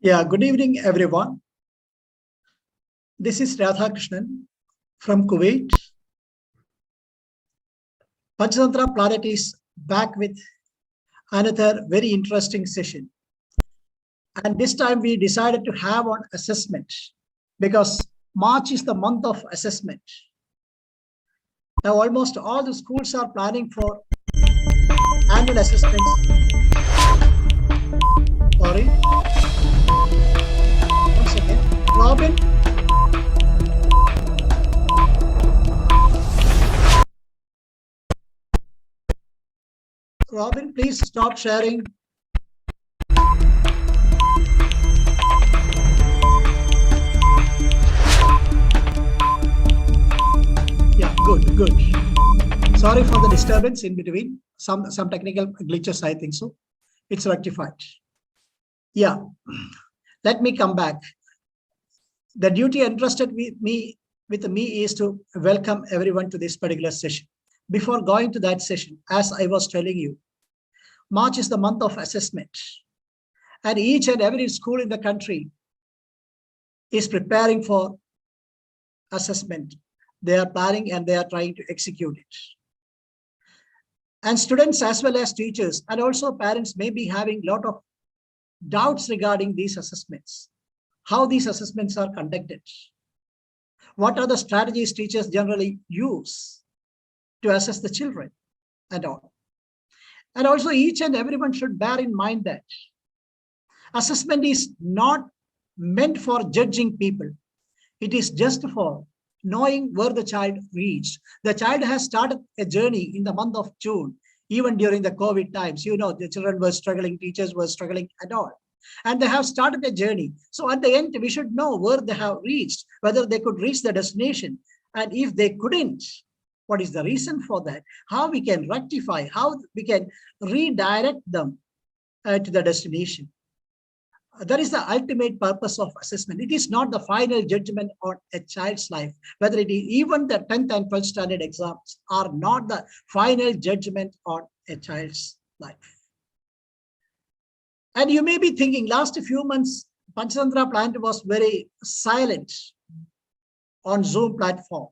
Yeah, good evening, everyone. This is Radhakrishnan from Kuwait. Panchandra Planet is back with another very interesting session. And this time we decided to have an assessment because March is the month of assessment. Now almost all the schools are planning for annual assessments. Sorry. Once again, Robin. Robin, please stop sharing. Yeah, good. Sorry for the disturbance in between. Some technical glitches, I think so. It's rectified. Yeah, let me come back. The duty entrusted with me is to welcome everyone to this particular session. Before going to that session, as I was telling you, March is the month of assessment. And each and every school in the country is preparing for assessment. They are planning and they are trying to execute it. And students as well as teachers and also parents may be having a lot of doubts regarding these assessments, how these assessments are conducted, what are the strategies teachers generally use to assess the children and all. And also each and everyone should bear in mind that assessment is not meant for judging people. It is just for knowing where the child reached. The child has started a journey in the month of June, even during the COVID times. You know, the children were struggling, teachers were struggling and all. And they have started a journey. So at the end, we should know where they have reached, whether they could reach the destination. And if they couldn't, what is the reason for that? How we can rectify, how we can redirect them to the destination. That is the ultimate purpose of assessment. It is not the final judgment on a child's life, whether it is even the 10th and 12th standard exams are not the final judgment on a child's life. And you may be thinking, last few months, Panchandra Planet was very silent on Zoom platform,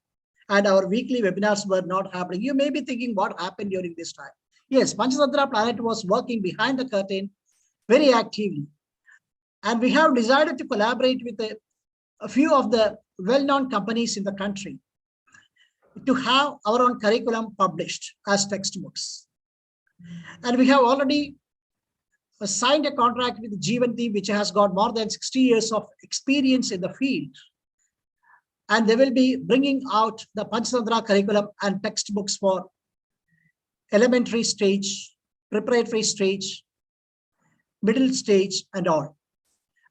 and our weekly webinars were not happening. You may be thinking, what happened during this time? Yes, Panchandra Planet was working behind the curtain very actively. And we have decided to collaborate with a few of the well-known companies in the country to have our own curriculum published as textbooks. And we have already signed a contract with XII, which has got more than 60 years of experience in the field. And they will be bringing out the Panchandra curriculum and textbooks for elementary stage, preparatory stage, middle stage, and all.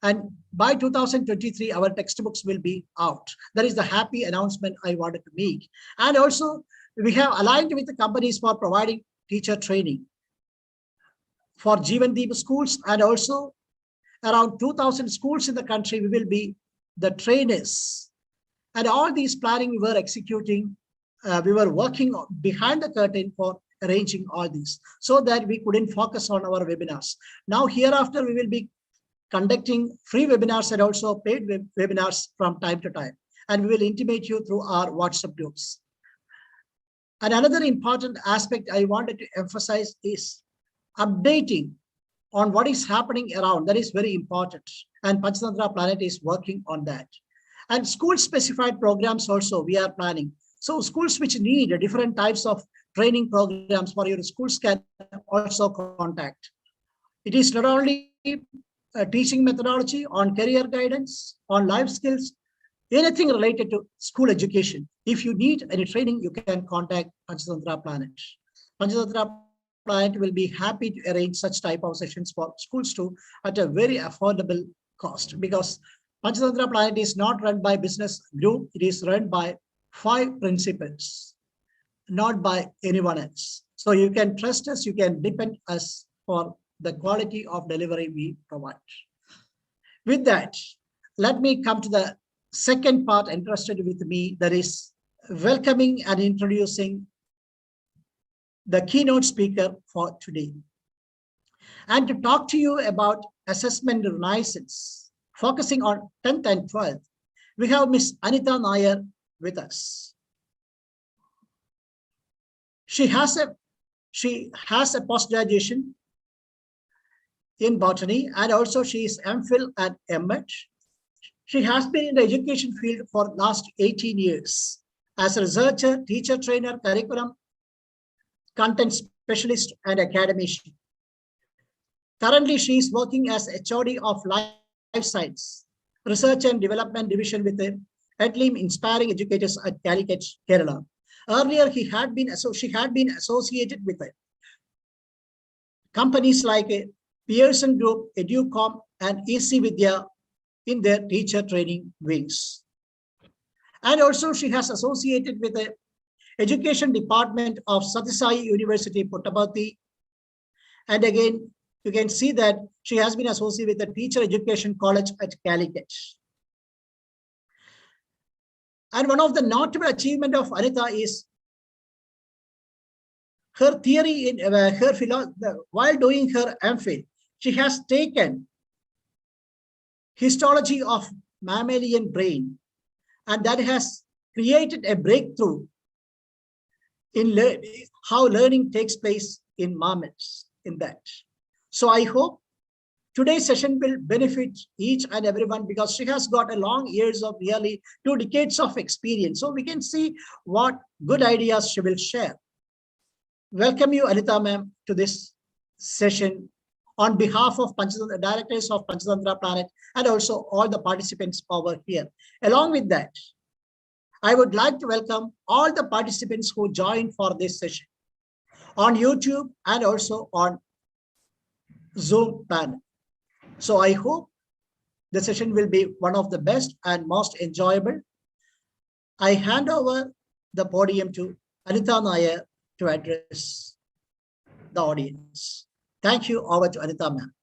And by 2023, our textbooks will be out. That is the happy announcement I wanted to make. And also, we have aligned with the companies for providing teacher training for XII schools, and also around 2,000 schools in the country, we will be the trainers. And all these planning we were executing, we were working behind the curtain for arranging all these so that we couldn't focus on our webinars. Now, hereafter, we will be conducting free webinars and also paid webinars from time to time. And we will intimate you through our WhatsApp groups. And another important aspect I wanted to emphasize is updating on what is happening around. That is very important. And Panchandra Planet is working on that. And school-specified programs also we are planning. So schools which need different types of training programs for your schools can also contact. It is not only teaching methodology, on career guidance, on life skills, anything related to school education. If you need any training, you can contact Panchandra Planet. Panchandra Planet will be happy to arrange such type of sessions for schools too at a very affordable cost, because Panchandra Planet is not run by business group. It is run by 5 principals, not by anyone else. So you can trust us, you can depend us for the quality of delivery we provide. With that, let me come to the second part entrusted with me, that is welcoming and introducing the keynote speaker for today. And to talk to you about assessment renaissance, focusing on 10th and 12th, we have Miss Anita Nair with us. She has a post-graduation in botany, and also she is MPhil and MEd. She has been in the education field for last 18 years as a researcher, teacher trainer, curriculum, content specialist, and academician. Currently, she is working as HOD of Life Science Research and Development Division with the Headlim Inspiring Educators at Calicut, Kerala. Earlier, she had been associated with companies like Pearson Group, Educom, and EC Vidya in their teacher training wings. And also, she has associated with the Education Department of Satyasai University, Puttaparthi. And again, you can see that she has been associated with the Teacher Education College at Calicut. And one of the notable achievements of Anita is her theory in her philosophy. While doing her MPhil, she has taken histology of mammalian brain, and that has created a breakthrough in how learning takes place in mammals in that. So I hope today's session will benefit each and everyone, because she has got a long years of nearly 2 decades of experience. So we can see what good ideas she will share. Welcome you, Anita ma'am, to this session on behalf of directors of Panchandra Planet and also all the participants over here. Along with that, I would like to welcome all the participants who joined for this session on YouTube and also on Zoom panel. So I hope the session will be one of the best and most enjoyable. I hand over the podium to Anita Nair to address the audience. Thank you. Over to Anita ma'am.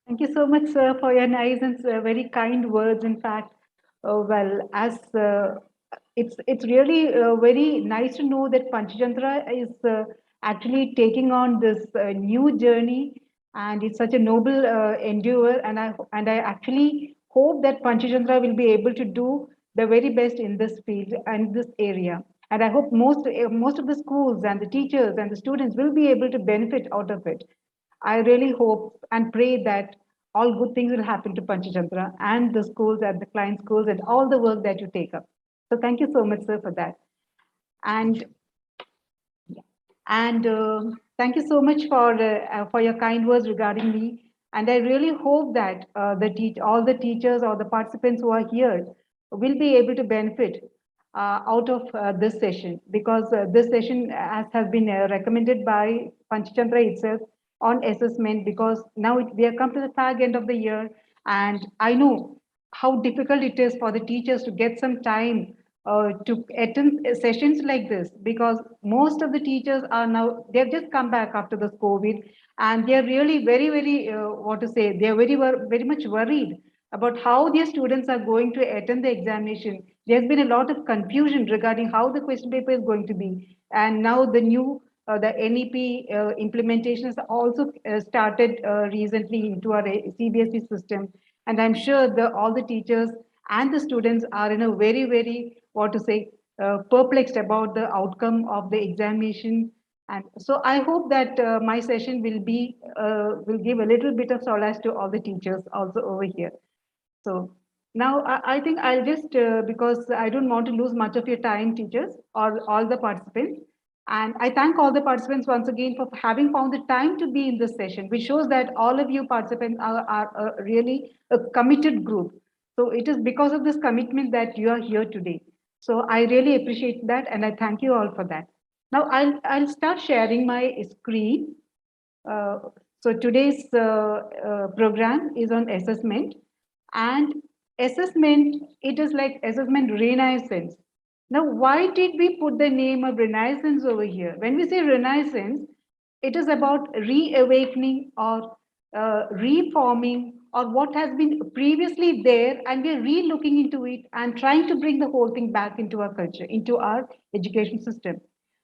Thank you so much, sir, for your nice and very kind words. In fact, it's really very nice to know that Panchandra is actually taking on this new journey, and it's such a noble endeavor. And I actually hope that Panchandra will be able to do the very best in this field and this area. And I hope most of the schools and the teachers and the students will be able to benefit out of it. I really hope and pray that all good things will happen to Panchandra and the schools and the client schools and all the work that you take up. So thank you so much, sir, for that. And thank you so much for your kind words regarding me. And I really hope that all the teachers or the participants who are here will be able to benefit out of this session, because this session has been recommended by Panchchandra itself on assessment, because now we have come to the fag end of the year, and I know how difficult it is for the teachers to get some time to attend sessions like this, because most of the teachers are now, they've just come back after this COVID, and they're really very, very, what to say, they're very much worried about how their students are going to attend the examination. There's been a lot of confusion regarding how the question paper is going to be. And now the new, the NEP implementation has also started recently into our CBSE system. And I'm sure all the teachers and the students are in a very, very, what to say, perplexed about the outcome of the examination. And so I hope that my session will give a little bit of solace to all the teachers also over here. So now I think I'll just, because I don't want to lose much of your time, teachers, or all the participants. And I thank all the participants once again for having found the time to be in this session, which shows that all of you participants are really a committed group. So it is because of this commitment that you are here today. So I really appreciate that, and I thank you all for that. Now I'll start sharing my screen. Uh, so today's program is on assessment, and assessment, it is like assessment renaissance. Now, why did we put the name of renaissance over here? When we say renaissance, it is about reawakening or reforming or what has been previously there, and we're re-looking into it and trying to bring the whole thing back into our culture, into our education system.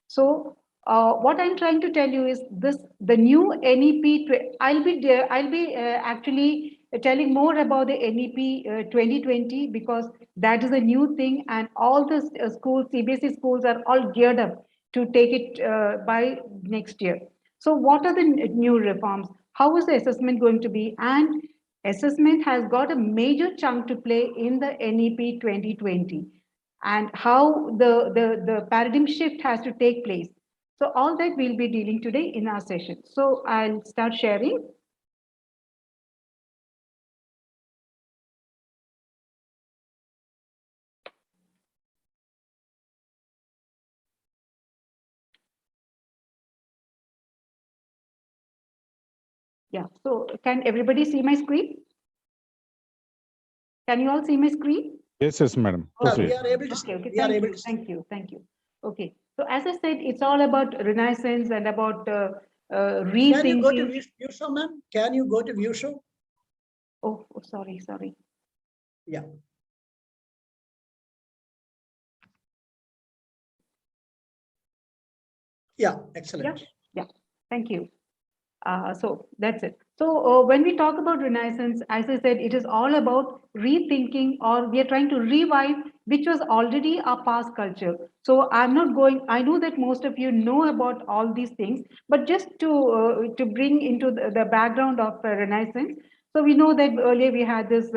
So what I'm trying to tell you is this: the new NEP. I'll be actually telling more about the NEP 2020, because that is a new thing, and all the schools, CBSE schools, are all geared up to take it by next year. So what are the new reforms? How is the assessment going to be? And assessment has got a major chunk to play in the NEP 2020, and how the paradigm shift has to take place. So all that we'll be dealing today in our session. So I'll start sharing. Yeah, so can everybody see my screen? Can you all see my screen? Yes, madam. We are able to see. Okay, We are able to see. thank you. Okay, so as I said, it's all about Renaissance and about Can you go to rethinking. view show, ma'am? Can you go to view show? Oh, sorry. Yeah. Yeah, excellent. Yeah, thank you. So that's it. So when we talk about Renaissance, as I said, it is all about rethinking, or we are trying to revive, which was already our past culture. So I'm not going, I know that most of you know about all these things, but just to bring into the background of Renaissance. So we know that earlier we had this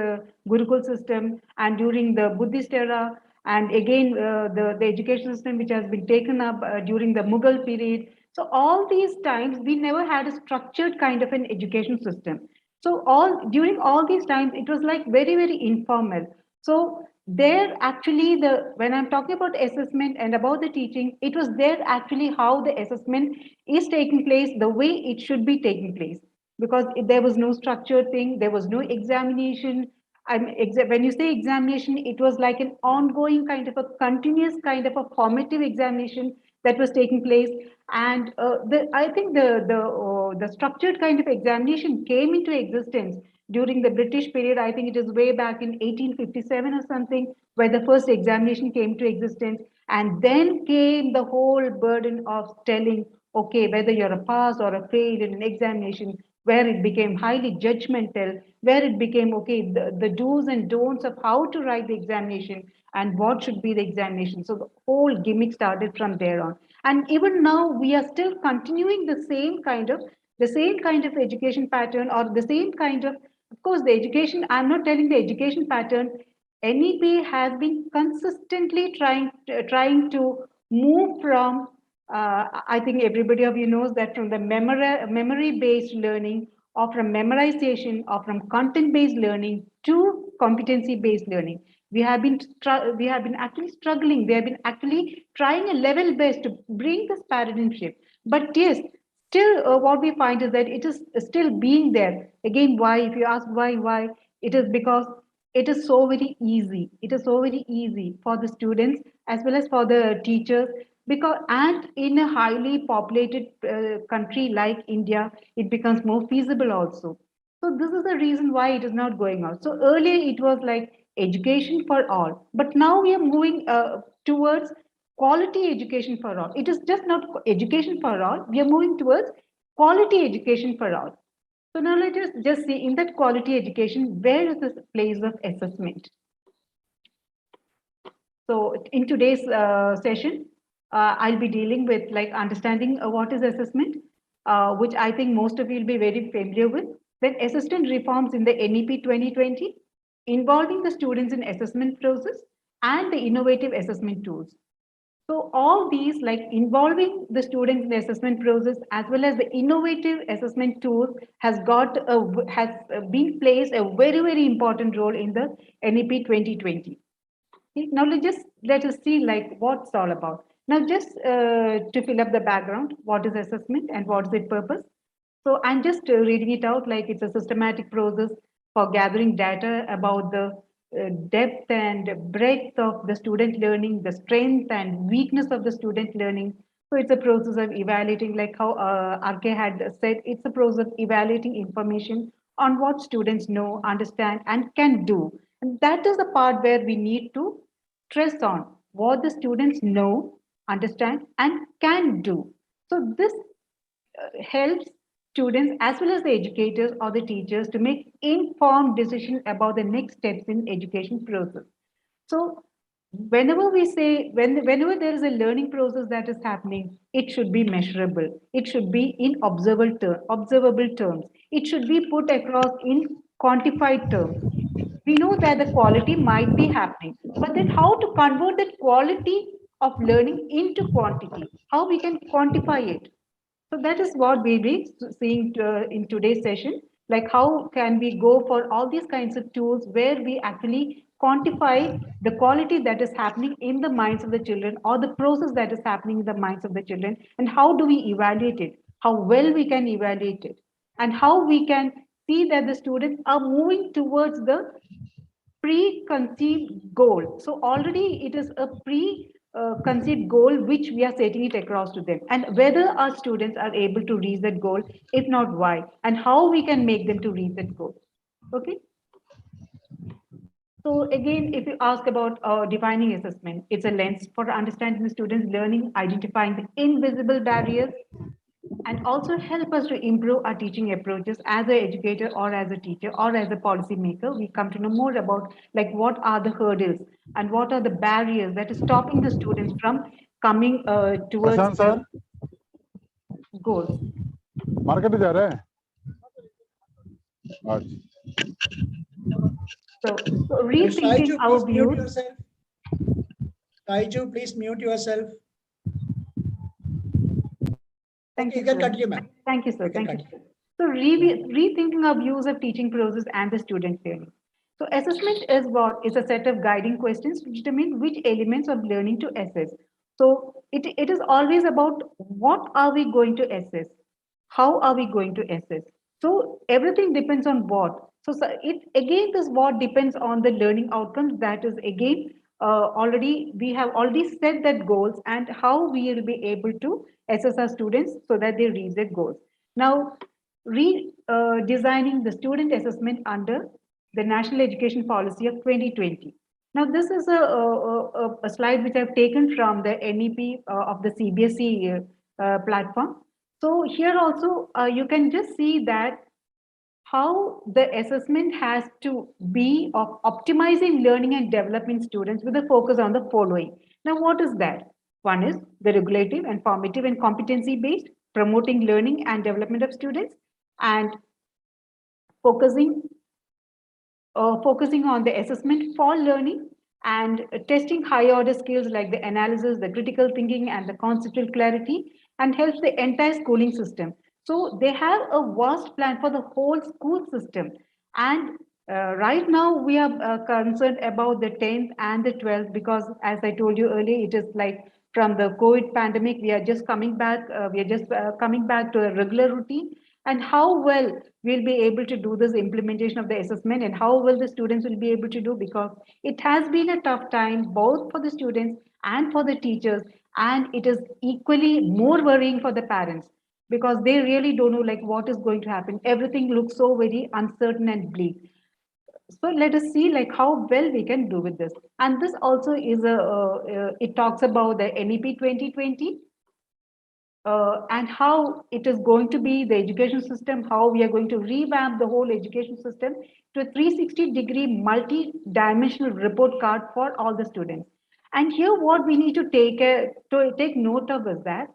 Gurukul system, and during the Buddhist era, and again the education system which has been taken up during the Mughal period. So all these times we never had a structured kind of an education system. So all during all these times it was like very informal. So there actually, the when I'm talking about assessment and about the teaching, it was there actually how the assessment is taking place the way it should be taking place, because there was no structured thing, there was no examination. When you say examination, it was like an ongoing kind of a continuous kind of a formative examination that was taking place. And I think the structured kind of examination came into existence during the British period. I think it is way back in 1857 or something, where the first examination came to existence. And then came the whole burden of telling, okay, whether you're a pass or a fail in an examination, where it became highly judgmental, where it became, okay, the do's and don'ts of how to write the examination and what should be the examination. So the whole gimmick started from there on. And even now, we are still continuing the same kind of education pattern, or the same kind of course, the education, I'm not telling the education pattern. NEP has been consistently trying to move from, I think everybody of you knows that, from the memory-based learning, or from memorization, or from content-based learning to competency-based learning. We have been actually struggling. We have been actually trying a level best to bring this paradigm shift. But yes, still what we find is that it is still being there. Again, why? If you ask why? It is because it is so very easy. It is so very easy for the students as well as for the teachers, because and in a highly populated country like India, it becomes more feasible also. So this is the reason why it is not going out. So earlier it was like education for all, but now we are moving towards quality education for all. It is just not education for all. We are moving towards quality education for all. So now let us just see, in that quality education, where is this place of assessment? So in today's session, I'll be dealing with like understanding what is assessment, which I think most of you will be very familiar with. Then assessment reforms in the NEP 2020, involving the students in assessment process and the innovative assessment tools. So all these, like involving the students in the assessment process as well as the innovative assessment tools, has been placed a very important role in the NEP 2020. Okay, now let us see like what's all about. Now just to fill up the background, what is assessment and what is its purpose? So I'm just reading it out like it's a systematic process for gathering data about the depth and breadth of the student learning, the strength and weakness of the student learning. So it's a process of evaluating, like how RK had said, it's a process of evaluating information on what students know, understand, and can do. And that is the part where we need to stress on what the students know, understand, and can do. So this helps students as well as the educators or the teachers to make informed decision about the next steps in education process. So whenever we say whenever there is a learning process that is happening, it should be measurable, it should be in observable terms, it should be put across in quantified terms. We know that the quality might be happening, but then how to convert that quality of learning into quantity, how we can quantify it. So that is what we'll be seeing in today's session, like how can we go for all these kinds of tools where we actually quantify the quality that is happening in the minds of the children or the process that is happening in the minds of the children, and how do we evaluate it, how well we can evaluate it, and how we can see that the students are moving towards the preconceived goal. So already it is a preconceived goal which we are setting it across to them, and whether our students are able to reach that goal, if not why, and how we can make them to reach that goal. Okay. So again, if you ask about defining assessment, it's a lens for understanding the students' learning, identifying the invisible barriers, and also help us to improve our teaching approaches as an educator or as a teacher or as a policy maker. We come to know more about like what are the hurdles and what are the barriers that is stopping the students from coming towards Prashant sir the goals. Market जा रहे हैं आज So Saiju, rethinking our please mute views. yourself. Saiju, please mute yourself. Thank Okay, you, you can sir. continue, ma'am. Thank you, sir. You can Thank you. continue. So rethinking our views of teaching process and the student learning. So assessment is what is a set of guiding questions to determine which elements of learning to assess. So it is always about what are we going to assess? How are we going to assess? So everything depends on what. So it again this what depends on the learning outcomes. That is again already we have already set that goals and how we will be able to assess our students so that they reach their goals. Now, redesigning the student assessment under the National Education Policy of 2020. Now, this is a slide which I've taken from the NEP of the CBSE platform. So here also, you can just see that how the assessment has to be of optimizing learning and developing students with a focus on the following. Now, what is that? One is the regulative and formative and competency based, promoting learning and development of students, and focusing focusing on the assessment for learning and testing high order skills like the analysis, the critical thinking, and the conceptual clarity, and helps the entire schooling system. So they have a vast plan for the whole school system. And right now we are concerned about the 10th and the 12th because, as I told you earlier, it is like from the COVID pandemic, we are just coming back. We are just coming back to a regular routine, and how well we'll be able to do this implementation of the assessment and how well the students will be able to do, because it has been a tough time both for the students and for the teachers, and it is equally more worrying for the parents because they really don't know like what is going to happen. Everything looks so very uncertain and bleak. So let us see like how well we can do with this. And this also is it talks about the NEP 2020 and how it is going to be the education system, how we are going to revamp the whole education system to a 360-degree multi-dimensional report card for all the students. And here what we need to take note of is that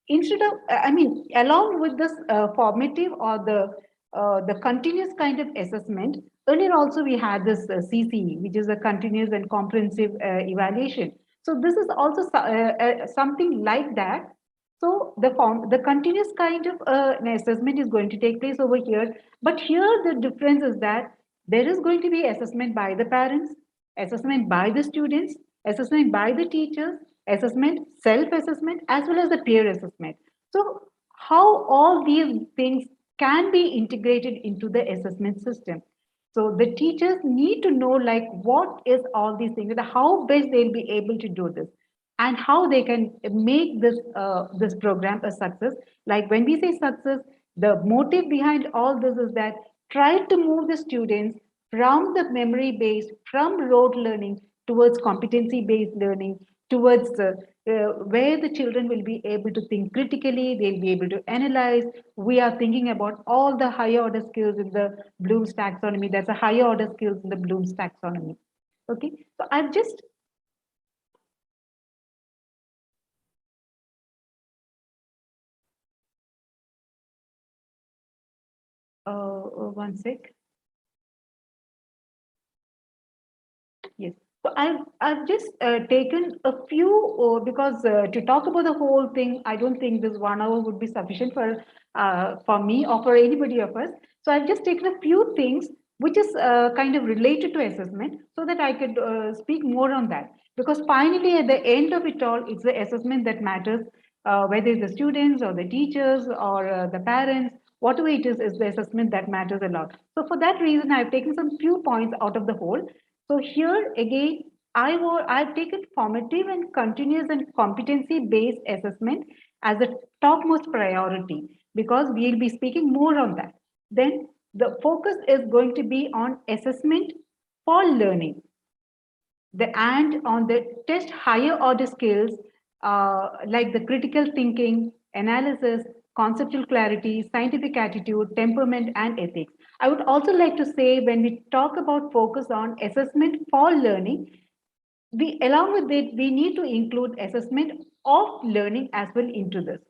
instead of, I mean, along with this formative or the continuous kind of assessment, earlier also we had this CCE, which is a continuous and comprehensive evaluation. So this is also something like that. So the continuous kind of an assessment is going to take place over here. But here the difference is that there is going to be assessment by the parents, assessment by the students, assessment by the teachers, assessment, self-assessment, as well as the peer assessment. So how all these things can be integrated into the assessment system. So the teachers need to know like what is all these things, how best they'll be able to do this, and how they can make this program a success. Like when we say success, the motive behind all this is that try to move the students from the memory based, from rote learning towards competency based learning, towards where the children will be able to think critically, they'll be able to analyze. We are thinking about all the higher order skills in the Bloom's taxonomy. That's a higher order skills in the Bloom's taxonomy. Okay, so I've just one sec. Yes. So I've just taken a few because to talk about the whole thing, I don't think this 1 hour would be sufficient for me or for anybody of us. So I've just taken a few things which is kind of related to assessment so that I could speak more on that. Because finally, at the end of it all, it's the assessment that matters, whether it's the students or the teachers or the parents, whatever it is the assessment that matters a lot. So for that reason, I've taken some few points out of the whole. So here again, I've taken formative and continuous and competency-based assessment as a topmost priority because we'll be speaking more on that. Then the focus is going to be on assessment for learning and on the test higher order skills like the critical thinking, analysis, conceptual clarity, scientific attitude, temperament, and ethics. I would also like to say when we talk about focus on assessment for learning, we along with it we need to include assessment of learning as well into this.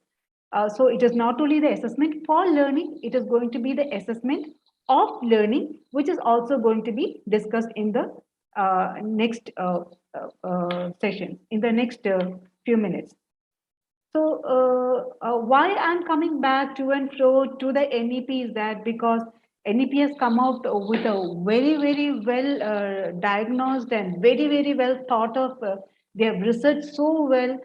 So it is not only the assessment for learning, it is going to be the assessment of learning, which is also going to be discussed in the next session, in the next few minutes. So why I'm coming back to and fro to the NEP is that because NEP has come out with a very, very well diagnosed and very, very well thought of, they have researched so well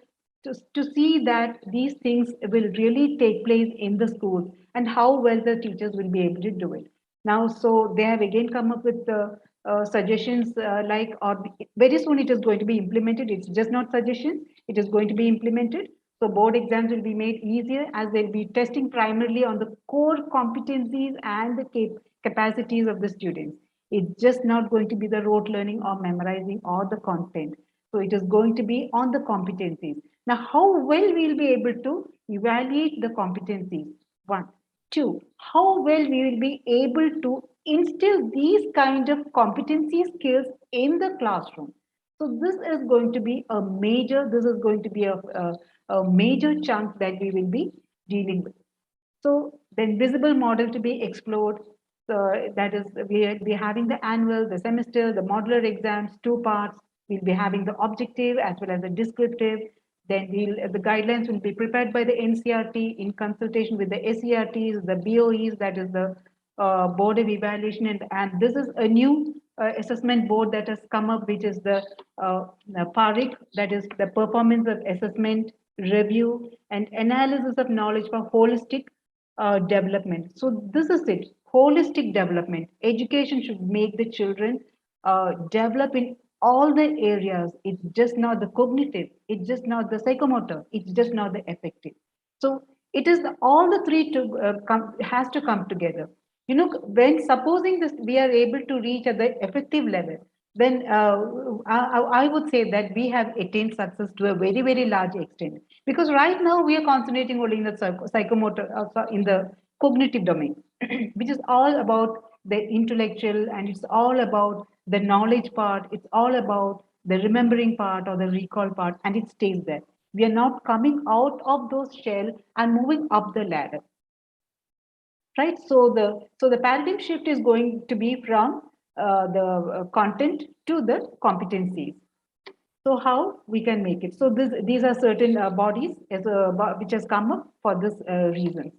to see that these things will really take place in the schools and how well the teachers will be able to do it. Now, so they have again come up with the suggestions like, or very soon it is going to be implemented. It's just not suggestions, it is going to be implemented. So board exams will be made easier as they'll be testing primarily on the core competencies and the capacities of the students. It's just not going to be the rote learning or memorizing or the content. So it is going to be on the competencies. Now, how well we'll be able to evaluate the competencies? One. Two, how well we will be able to instill these kind of competency skills in the classroom. So this is going to be a major, this is going to be a major chunk that we will be dealing with. So the invisible model to be explored, that is, we'll be having the annual, the semester, the modular exams, two parts. We'll be having the objective as well as the descriptive. Then the guidelines will be prepared by the NCRT in consultation with the SERTs, the BOEs, that is the Board of Evaluation. And this is a new assessment board that has come up, which is the PARIC, that is the Performance of Assessment, Review, and Analysis of Knowledge for Holistic Development. So this is it, holistic development. Education should make the children develop in all the areas. It's just not the cognitive, it's just not the psychomotor, it's just not the affective. So it is all the three to has to come together. You know, when supposing this we are able to reach at the effective level, then I would say that we have attained success to a very, very large extent. Because right now we are concentrating only in the psychomotor, in the cognitive domain, which is all about the intellectual and it's all about the knowledge part, it's all about the remembering part or the recall part, and it stays there. We are not coming out of those shell and moving up the ladder, right? So the paradigm shift is going to be from the content to the competencies. So how we can make it? So these are certain bodies which has come up for this reason.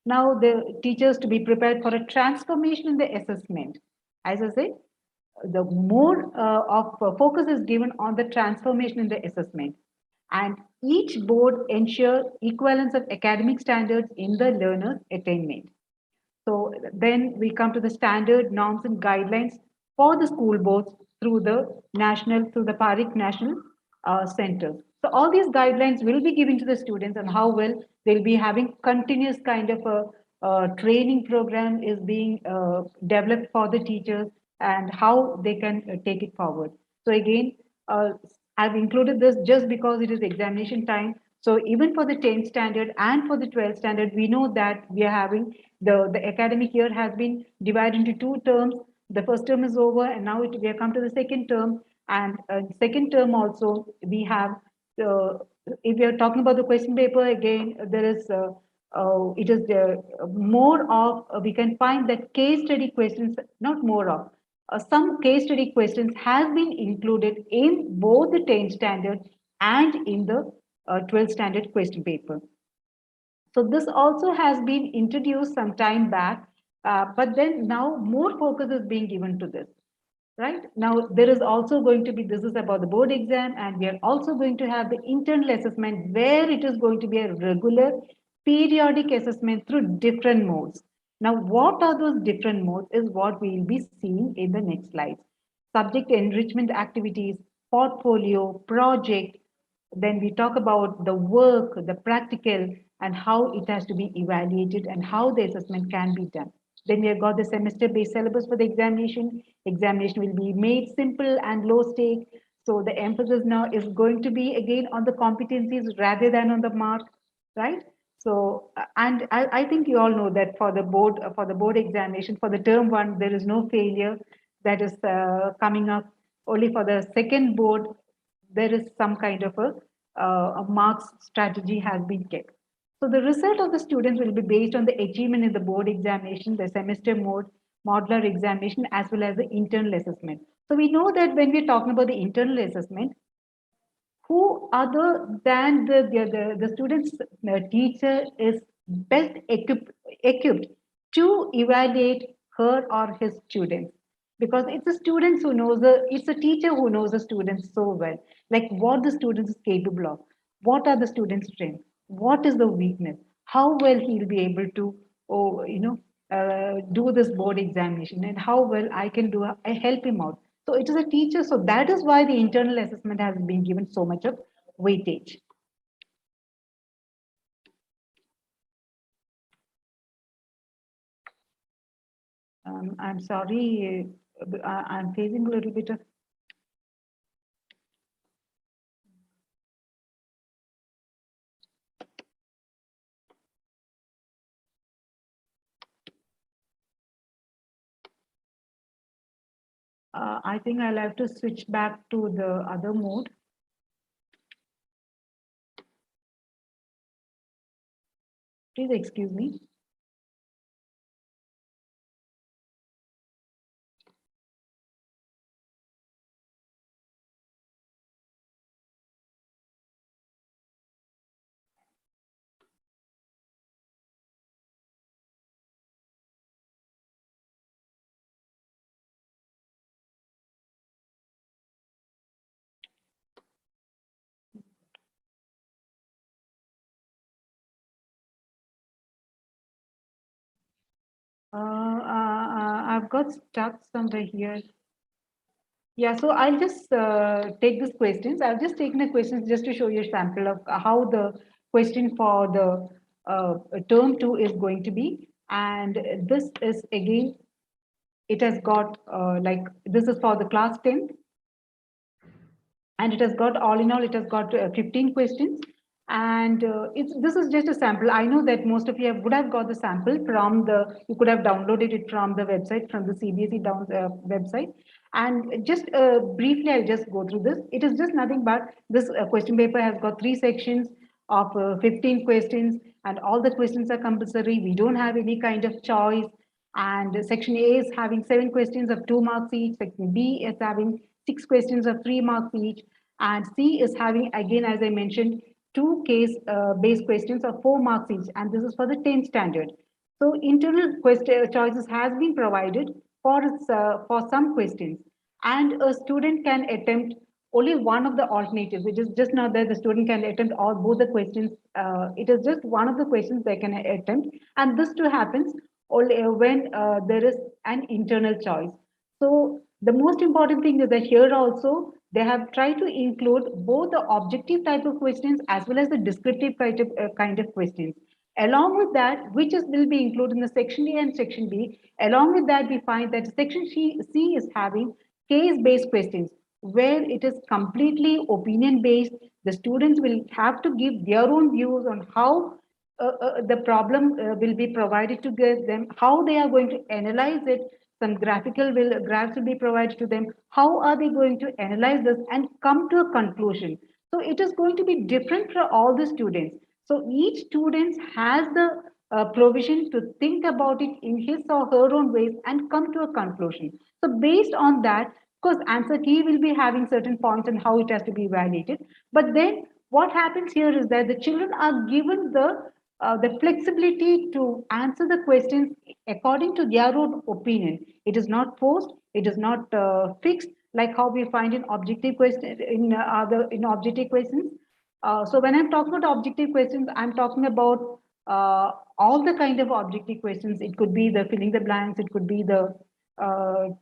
Now the teachers to be prepared for a transformation in the assessment. As I said, the more of focus is given on the transformation in the assessment, and each board ensure equivalence of academic standards in the learner's attainment. So then we come to the standard norms and guidelines for the school boards through the PARIC national centers. So all these guidelines will be given to the students and how well they'll be having continuous kind of a training program is being developed for the teachers and how they can take it forward. So again, I've included this just because it is examination time. So even for the 10th standard and for the 12th standard, we know that we are having the academic year has been divided into two terms. The first term is over, and now we have come to the second term. And second term also, we have, uh, if we are talking about the question paper again, there is, it is more of, we can find that case study questions, not more of, some case study questions have been included in both the 10th standard and in the 12th standard question paper. So this also has been introduced some time back, but then now more focus is being given to this. Right now, there is also going to be, this is about the board exam, and we are also going to have the internal assessment where it is going to be a regular periodic assessment through different modes. Now, what are those different modes is what we will be seeing in the next slides. Subject enrichment activities, portfolio, project, then we talk about the work, the practical, and how it has to be evaluated and how the assessment can be done. Then we have got the semester-based syllabus for the examination. Examination will be made simple and low stake. So the emphasis now is going to be again on the competencies rather than on the mark, right? So, and I think you all know that for the board examination, for the term one, there is no failure that is coming up. Only for the second board, there is some kind of a marks strategy has been kept. So the result of the students will be based on the achievement in the board examination, the semester mode, modular examination, as well as the internal assessment. So we know that when we're talking about the internal assessment, who other than the student's teacher is best equipped to evaluate her or his students, because it's the students who knows it's the teacher who knows the students so well, like what the student is capable of, what are the students' strengths, what is the weakness, how well he'll be able to, oh, do this board examination, and how well I can do, I help him out. So it is a teacher. So that is why the internal assessment has been given so much of weightage. I'm sorry, I'm facing a little bit of. I think I'll have to switch back to the other mode. Please excuse me. I've got stuck somewhere here. Yeah, so I'll just take these questions. I've just taken the questions just to show you a sample of how the question for the term two is going to be. And this is again, it has got like, this is for the class 10th. And it has got, all in all, it has got 15 questions. And this is just a sample. I know that most of you would have got the sample from you could have downloaded it from the website, from the CBSE website. And just briefly, I'll just go through this. It is just nothing but this question paper has got 3 sections of 15 questions, and all the questions are compulsory. We don't have any kind of choice. And section A is having 7 questions of 2 marks each. Section B is having 6 questions of 3 marks each. And C is having, again, as I mentioned, 2 case-based questions of 4 marks each. And this is for the 10th standard. So internal question choices has been provided for some questions. And a student can attempt only one of the alternatives. It is just not that the student can attempt all both the questions. It is just one of the questions they can attempt. And this too happens only when there is an internal choice. So the most important thing is that here also they have tried to include both the objective type of questions as well as the descriptive kind of questions. Along with that, which will be included in the section A and section B. Along with that, we find that section C is having case-based questions. where it is completely opinion based. The students will have to give their own views on how the problem will be provided to them, how they are going to analyze it. Some graphs will be provided to them. How are they going to analyze this and come to a conclusion? So it is going to be different for all the students. So each student has the provision to think about it in his or her own ways and come to a conclusion. So based on that, of course, answer key will be having certain points and how it has to be evaluated. But then what happens here is that the children are given the flexibility to answer the questions according to their own opinion. It is not forced. It is not fixed like how we find in objective questions in objective questions. So when I'm talking about objective questions, I'm talking about all the kind of objective questions. It could be the filling the blanks. It could be the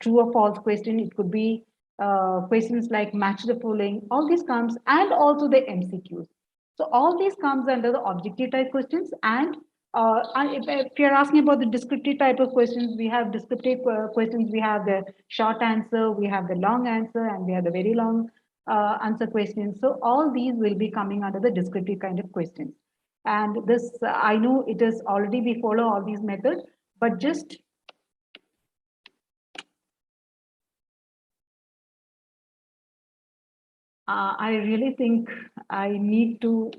true or false question. It could be questions like match the following. All these comes, and also the MCQs. So all these comes under the objective type questions. And if you're asking about the descriptive type of questions, we have descriptive questions. We have the short answer, we have the long answer, and we have the very long answer questions. So all these will be coming under the descriptive kind of questions. And this, I know it is already we follow all these methods, but just I really think I need to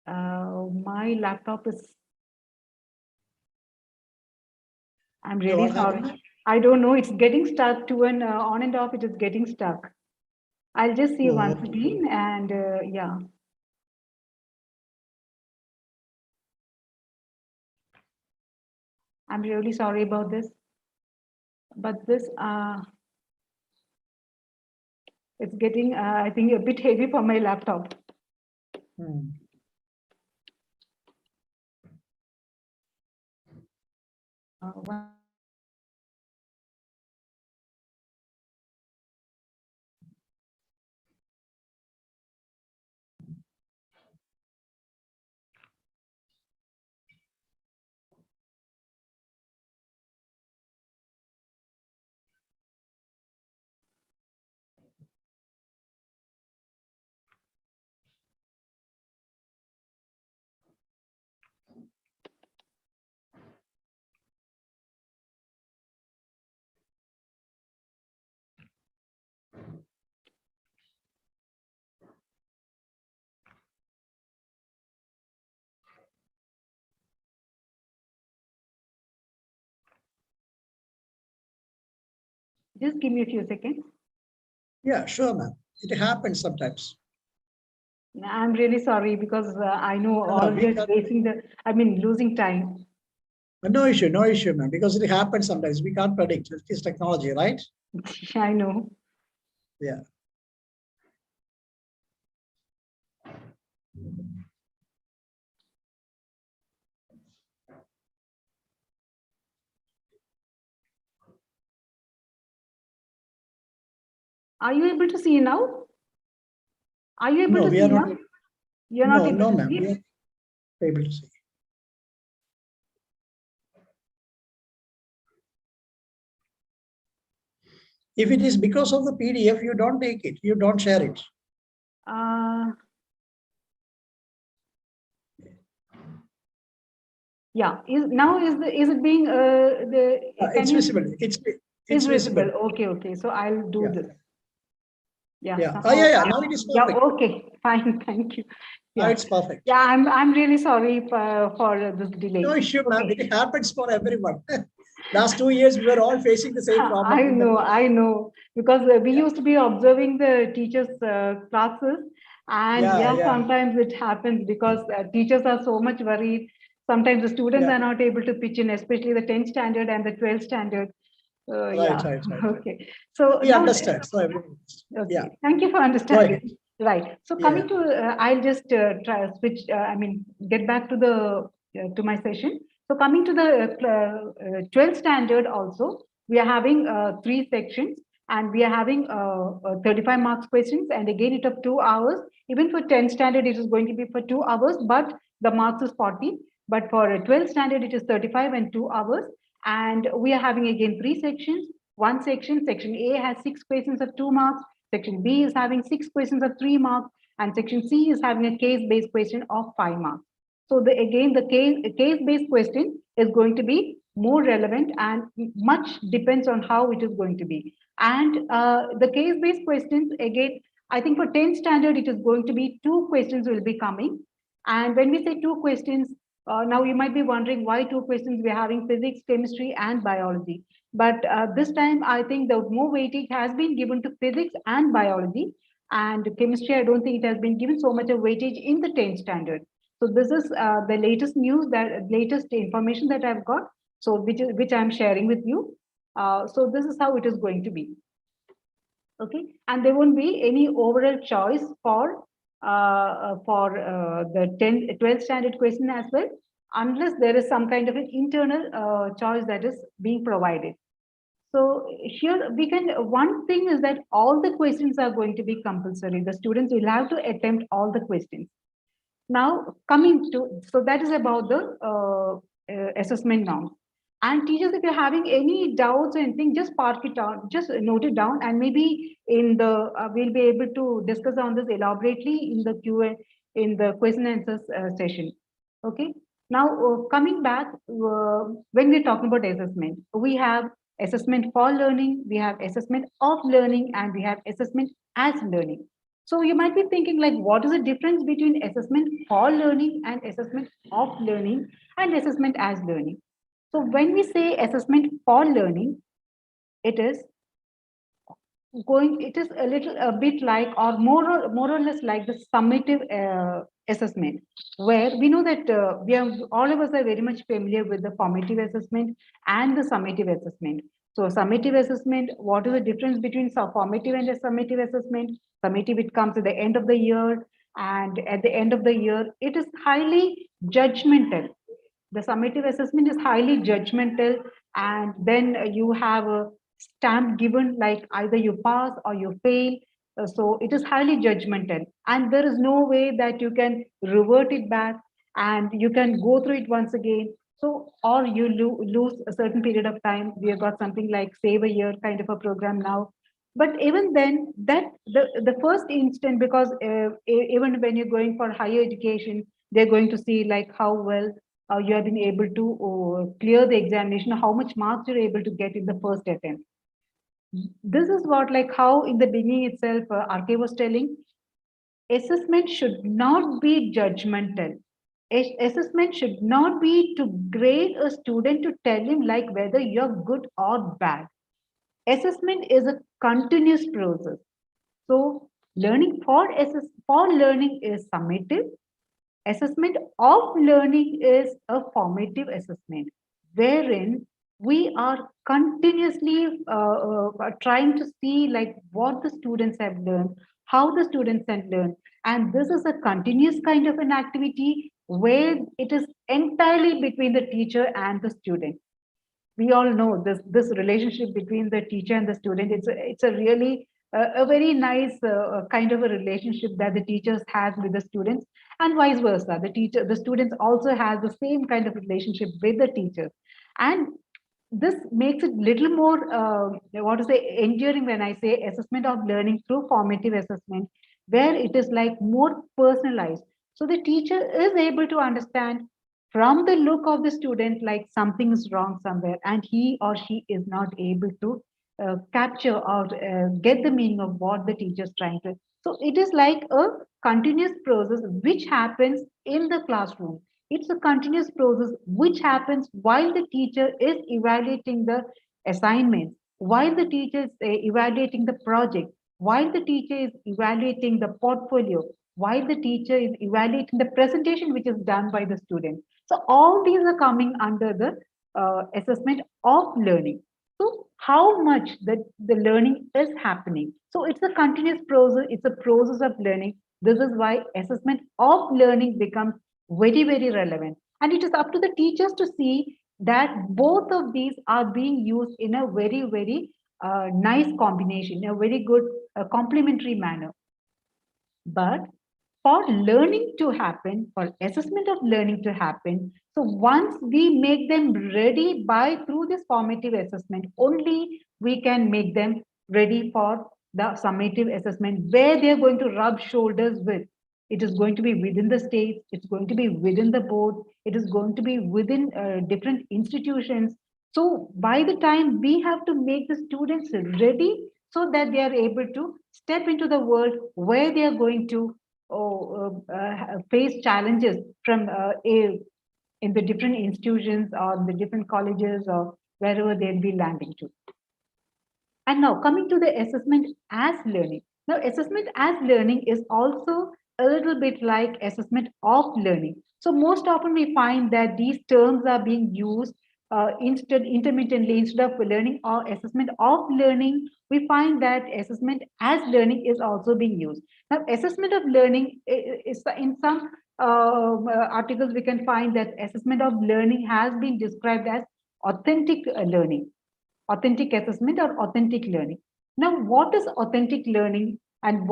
my laptop is, I'm Yeah, really what sorry. happened? I don't know, it's getting stuck to an on and off, it is getting stuck. I'll just see Oh, once again and yeah. I'm really sorry about this, but this, it's getting, I think, a bit heavy for my laptop. hmm. One- Just give me a few seconds. Yeah, sure, ma'am. It happens sometimes. I'm really sorry because I know No, all no, of we you are can't. facing losing time. No issue, ma'am, because it happens sometimes. We can't predict. It is technology, right? I know. Yeah. Are you able to see now? Are you able No, to we are see not. now? You're not No, able no, to ma'am. We see? are able to see. If it is because of the PDF, you don't take it. You don't share it. Uh, yeah. Is it being can It's you visible. It's is visible. visible? Okay. So I'll do Yeah. this. Yeah. Yeah. Oh, Somehow. yeah. Now it is Yeah. perfect. Okay. Fine. Thank you. Now Yeah. it's perfect. Yeah. I'm really sorry for this delay. No issue, ma'am. Okay. It happens for everyone. Last 2 years, we were all facing the same problem in the class. I know, because we Yeah. used to be observing the teachers' classes, and Yeah. yeah, Yeah. sometimes it happens because teachers are so much worried. Sometimes the students Yeah. are not able to pitch in, especially the 10th standard and the 12th standard. Right. Yeah, Right. Right. Right. okay. So We now, understand. So everyone. Yeah. okay, thank you for Go ahead. understanding. Right. So Yeah. coming to, I'll just try switch. Get back to the to my session. So coming to the 12th standard also, we are having three sections, and we are having 35 marks questions, and again it of 2 hours. Even for 10th standard, it is going to be for 2 hours, but the marks is 40. But for 12th standard, it is 35 and 2 hours. And we are having again 3 sections. One section, section A has 6 questions of 2 marks. Section B is having 6 questions of 3 marks. And section C is having a case-based question of 5 marks. So again, the case-based question is going to be more relevant, and much depends on how it is going to be. And the case-based questions, again, I think for 10th standard, it is going to be 2 questions will be coming. And when we say 2 questions, now you might be wondering why 2 questions. We're having physics, chemistry, and biology. But this time, I think the more weightage has been given to physics and biology. And chemistry, I don't think it has been given so much of weightage in the 10th standard. So this is the latest news, that latest information that I've got. So which I'm sharing with you. So this is how it is going to be. Okay, and there won't be any overall choice for the 12th standard question as well, unless there is some kind of an internal choice that is being provided. So here we can, one thing is that all the questions are going to be compulsory. The students will have to attempt all the questions. Now coming to, so that is about the assessment norms. And teachers, if you're having any doubts or anything, just park it down, just note it down, and maybe in the we'll be able to discuss on this elaborately in the Q&A, in the question and answers session. Okay. Now coming back, when we're talking about assessment, we have assessment for learning, we have assessment of learning, and we have assessment as learning. So you might be thinking, like, what is the difference between assessment for learning and assessment of learning and assessment as learning? So when we say assessment for learning, it is a bit like, or more or less like the summative assessment, where we know that all of us are very much familiar with the formative assessment and the summative assessment. So summative assessment, what is the difference between formative and a summative assessment? Summative, it comes at the end of the year, and at the end of the year, it is highly judgmental. The summative assessment is highly judgmental, and then you have a stamp given, like either you pass or you fail. So it is highly judgmental, and there is no way that you can revert it back and you can go through it once again. So, or you lose a certain period of time. We have got something like Save a Year kind of a program now. But even then, that the first instant, because even when you're going for higher education, they're going to see like how well you have been able to clear the examination, how much marks you're able to get in the first attempt. This is what, like how in the beginning itself, RK was telling, assessment should not be judgmental. Assessment should not be to grade a student to tell him like whether you're good or bad. Assessment is a continuous process. So learning for learning is summative. Assessment of learning is a formative assessment, wherein we are continuously trying to see like what the students have learned, how the students have learned. And this is a continuous kind of an activity where it is entirely between the teacher and the student. We all know this relationship between the teacher and the student. It's a really a very nice kind of a relationship that the teachers have with the students, and vice versa. The students also have the same kind of relationship with the teachers, and this makes it little more what to say, enduring when I say assessment of learning through formative assessment, where it is like more personalized. So the teacher is able to understand from the look of the student like something is wrong somewhere, and he or she is not able to capture or get the meaning of what the teacher is trying to. So it is like a continuous process which happens in the classroom. It's a continuous process which happens while the teacher is evaluating the assignments, while the teacher is evaluating the project, while the teacher is evaluating the portfolio, while the teacher is evaluating the presentation which is done by the student. So all these are coming under the assessment of learning. So how much the learning is happening. So it's a continuous process, it's a process of learning. This is why assessment of learning becomes very, very relevant. And it is up to the teachers to see that both of these are being used in a very, very nice combination, in a very good complementary manner. But for learning to happen, for assessment of learning to happen, so once we make them ready by through this formative assessment, only we can make them ready for the summative assessment, where they're going to rub shoulders with. It is going to be within the states, it's going to be within the board, it is going to be within different institutions. So by the time we have to make the students ready so that they are able to step into the world where they are going to face challenges from in the different institutions or the different colleges or wherever they'll be landing to. And now coming to the assessment as learning. Now, assessment as learning is also a little bit like assessment of learning. So most often we find that these terms are being used intermittently instead of learning or assessment of learning. We find that assessment as learning is also being used. Now, assessment of learning is in some articles we can find that assessment of learning has been described as authentic learning, authentic assessment or authentic learning. Now, what is authentic learning and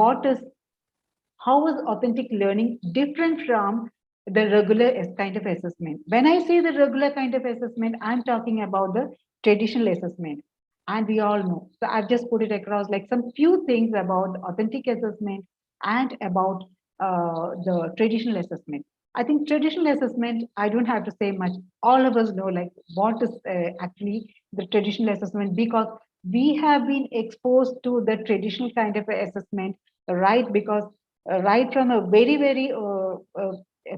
how is authentic learning different from the regular kind of assessment? When I say the regular kind of assessment, I'm talking about the traditional assessment. And we all know. So I've just put it across like some few things about authentic assessment and about the traditional assessment. I think traditional assessment, I don't have to say much. All of us know like what is actually the traditional assessment, because we have been exposed to the traditional kind of assessment, right? Because right from a very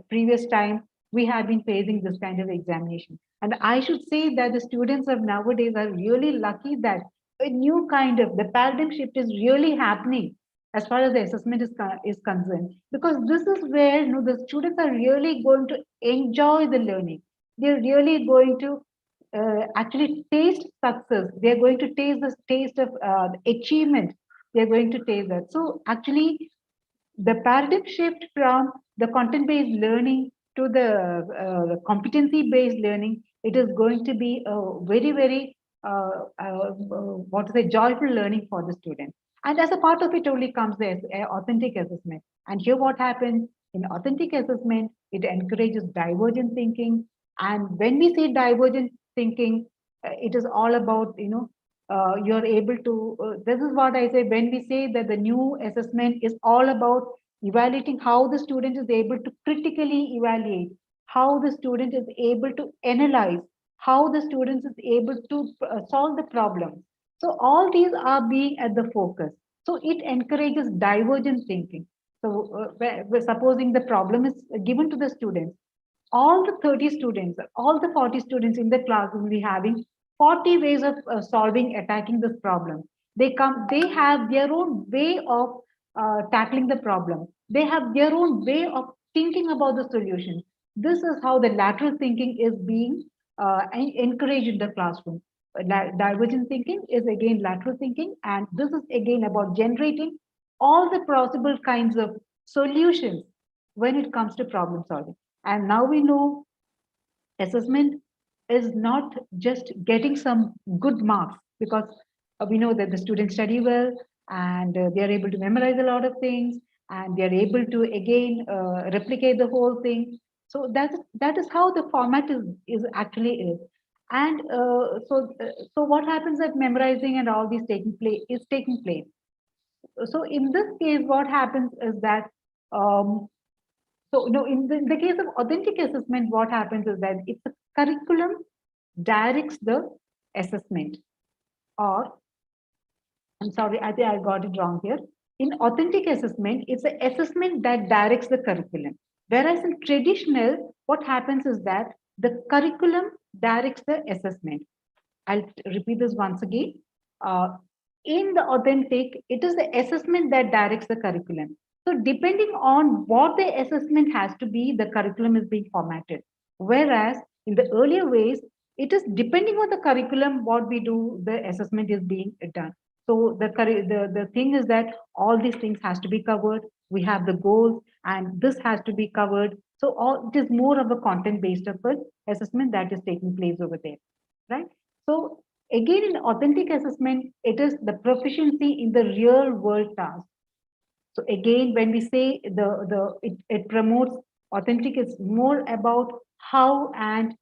previous time, we have been facing this kind of examination. And I should say that the students of nowadays are really lucky that a new kind of the paradigm shift is really happening as far as the assessment is concerned, because this is where the students are really going to enjoy the learning. They're really going to actually taste success. They're going to taste the taste of achievement. They're going to taste that. So actually, the paradigm shift from the content-based learning to the competency-based learning, it is going to be a very what is a joyful learning for the student. And as a part of it only comes the authentic assessment. And here what happens in authentic assessment, it encourages divergent thinking. And when we say divergent thinking, it is all about, you're able to, this is what I say, when we say that the new assessment is all about evaluating how the student is able to critically evaluate, how the student is able to analyze, how the student is able to solve the problem. So all these are being at the focus. So it encourages divergent thinking. So supposing the problem is given to the students, all the 30 students, all the 40 students in the class will be having 40 ways of solving, attacking this problem. They have their own way of tackling the problem. They have their own way of thinking about the solution. This is how the lateral thinking is being encouraged in the classroom. Divergent thinking is again lateral thinking, and this is again about generating all the possible kinds of solutions when it comes to problem solving. And now we know assessment is not just getting some good marks, because we know that the students study well and they are able to memorize a lot of things, and they are able to again replicate the whole thing. So that is how the format is actually is. And so what happens at memorizing and all these taking place. So in this case, what happens is that so no, in the case of authentic assessment, what happens is that it's a curriculum directs the assessment. Or, I'm sorry, I think I got it wrong here. In authentic assessment, it's an assessment that directs the curriculum. Whereas in traditional, what happens is that the curriculum directs the assessment. I'll repeat this once again. Uh, in the authentic, it is the assessment that directs the curriculum. So depending on what the assessment has to be, the curriculum is being formatted. Whereas in the earlier ways, it is depending on the curriculum, what we do, the assessment is being done. So the thing is that all these things has to be covered. We have the goals and this has to be covered. So it is more of a content-based assessment that is taking place over there, right? So again, in authentic assessment, it is the proficiency in the real world task. So again, when we say it promotes authentic, it's more about how and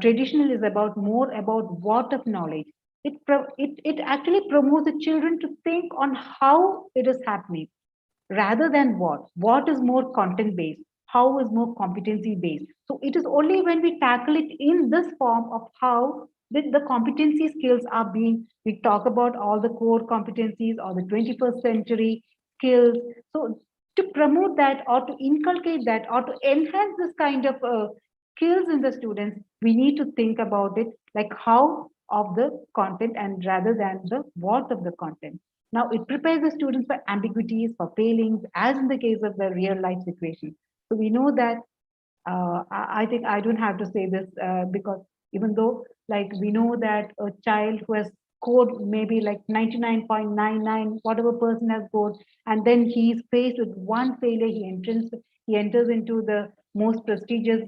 traditional is about more about what of knowledge. It actually promotes the children to think on how it is happening rather than what. What is more content based? How is more competency based? So it is only when we tackle it in this form of how the competency skills are being, we talk about all the core competencies or the 21st century skills. So to promote that or to inculcate that or to enhance this kind of skills in the students, we need to think about it like how of the content and rather than the what of the content. Now, it prepares the students for ambiguities, for failings, as in the case of the real life situation. So we know that I think I don't have to say this because even though, like, we know that a child who has scored maybe like 99.99, whatever person has scored, and then he's faced with one failure, he enters into the most prestigious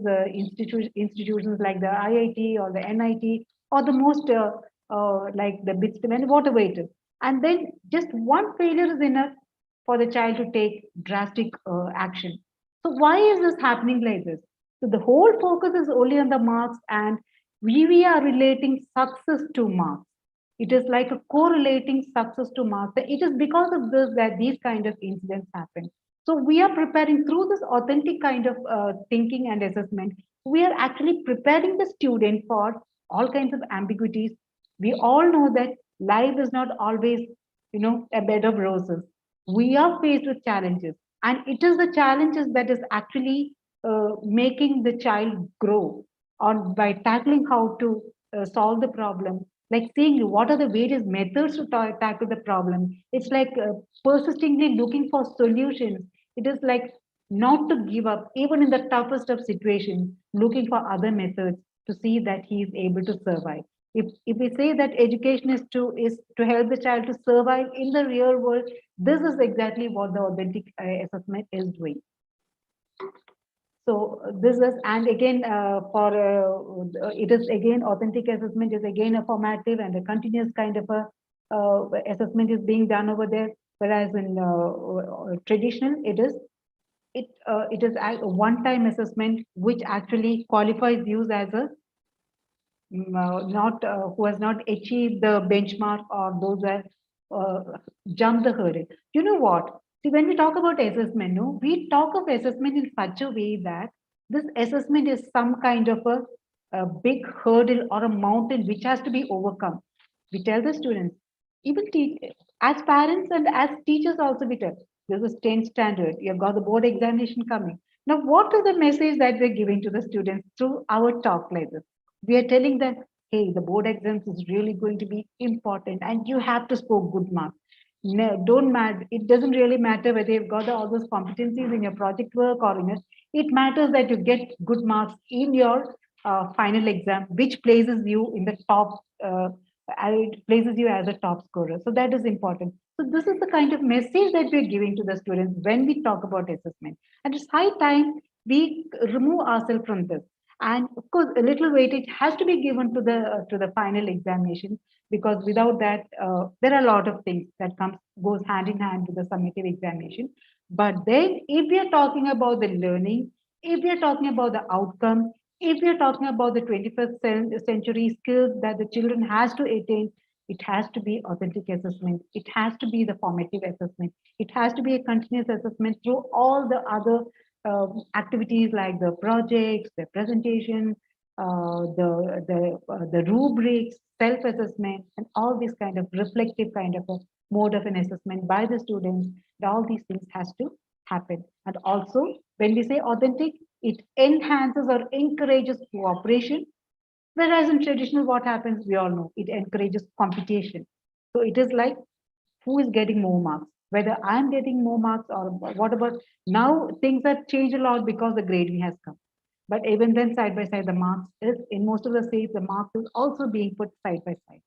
institutions like the IIT or the NIT or the most like the BITS, whatever it is. And then just one failure is enough for the child to take drastic action. So why is this happening like this? So the whole focus is only on the marks, and we are relating success to marks. It is like a correlating success to marks. It is because of this that these kind of incidents happen. So we are preparing through this authentic kind of thinking and assessment. We are actually preparing the student for all kinds of ambiguities. We all know that life is not always, a bed of roses. We are faced with challenges, and it is the challenges that is actually making the child grow on by tackling how to solve the problem, like seeing what are the various methods to tackle the problem. It's like persistently looking for solutions. It is like not to give up even in the toughest of situations, looking for other methods to see that he is able to survive. If we say that education is to help the child to survive in the real world, this is exactly what the authentic assessment is doing. So this is, and again, it is again, authentic assessment is again a formative and a continuous kind of a assessment is being done over there. Whereas in traditional, it is a one-time assessment which actually qualifies you as a not who has not achieved the benchmark or those who have jumped the hurdle. You know what? See, when we talk about assessment, no, we talk of assessment in such a way that this assessment is some kind of a big hurdle or a mountain which has to be overcome. We tell the students, even as parents and as teachers also we tell, this is 10th standard, you've got the board examination coming. Now, what is the message that we're giving to the students through our talk like this? We are telling them, hey, the board exams is really going to be important and you have to score good marks. No, don't matter. It doesn't really matter whether you've got all those competencies in your project work or in it. It matters that you get good marks in your final exam, which places you in the top, it places you as a top scorer. So that is important. So this is the kind of message that we're giving to the students when we talk about assessment. And it's high time we remove ourselves from this. And of course, a little weightage has to be given to the final examination, because without that, there are a lot of things that goes hand in hand with the summative examination. But then, if we are talking about the learning, if we are talking about the outcome, if we are talking about the 21st century skills that the children has to attain, it has to be authentic assessment. It has to be the formative assessment. It has to be a continuous assessment through all the other activities like the projects, the presentation, the rubrics, self-assessment, and all these kind of reflective kind of a mode of an assessment by the students. All these things has to happen. And also, when we say authentic, it enhances or encourages cooperation. Whereas in traditional, what happens, we all know, it encourages competition. So it is like who is getting more marks, whether I'm getting more marks or what about now things have changed a lot because the grading has come. But even then, side by side, the marks is in most of the states, the marks is also being put side by side.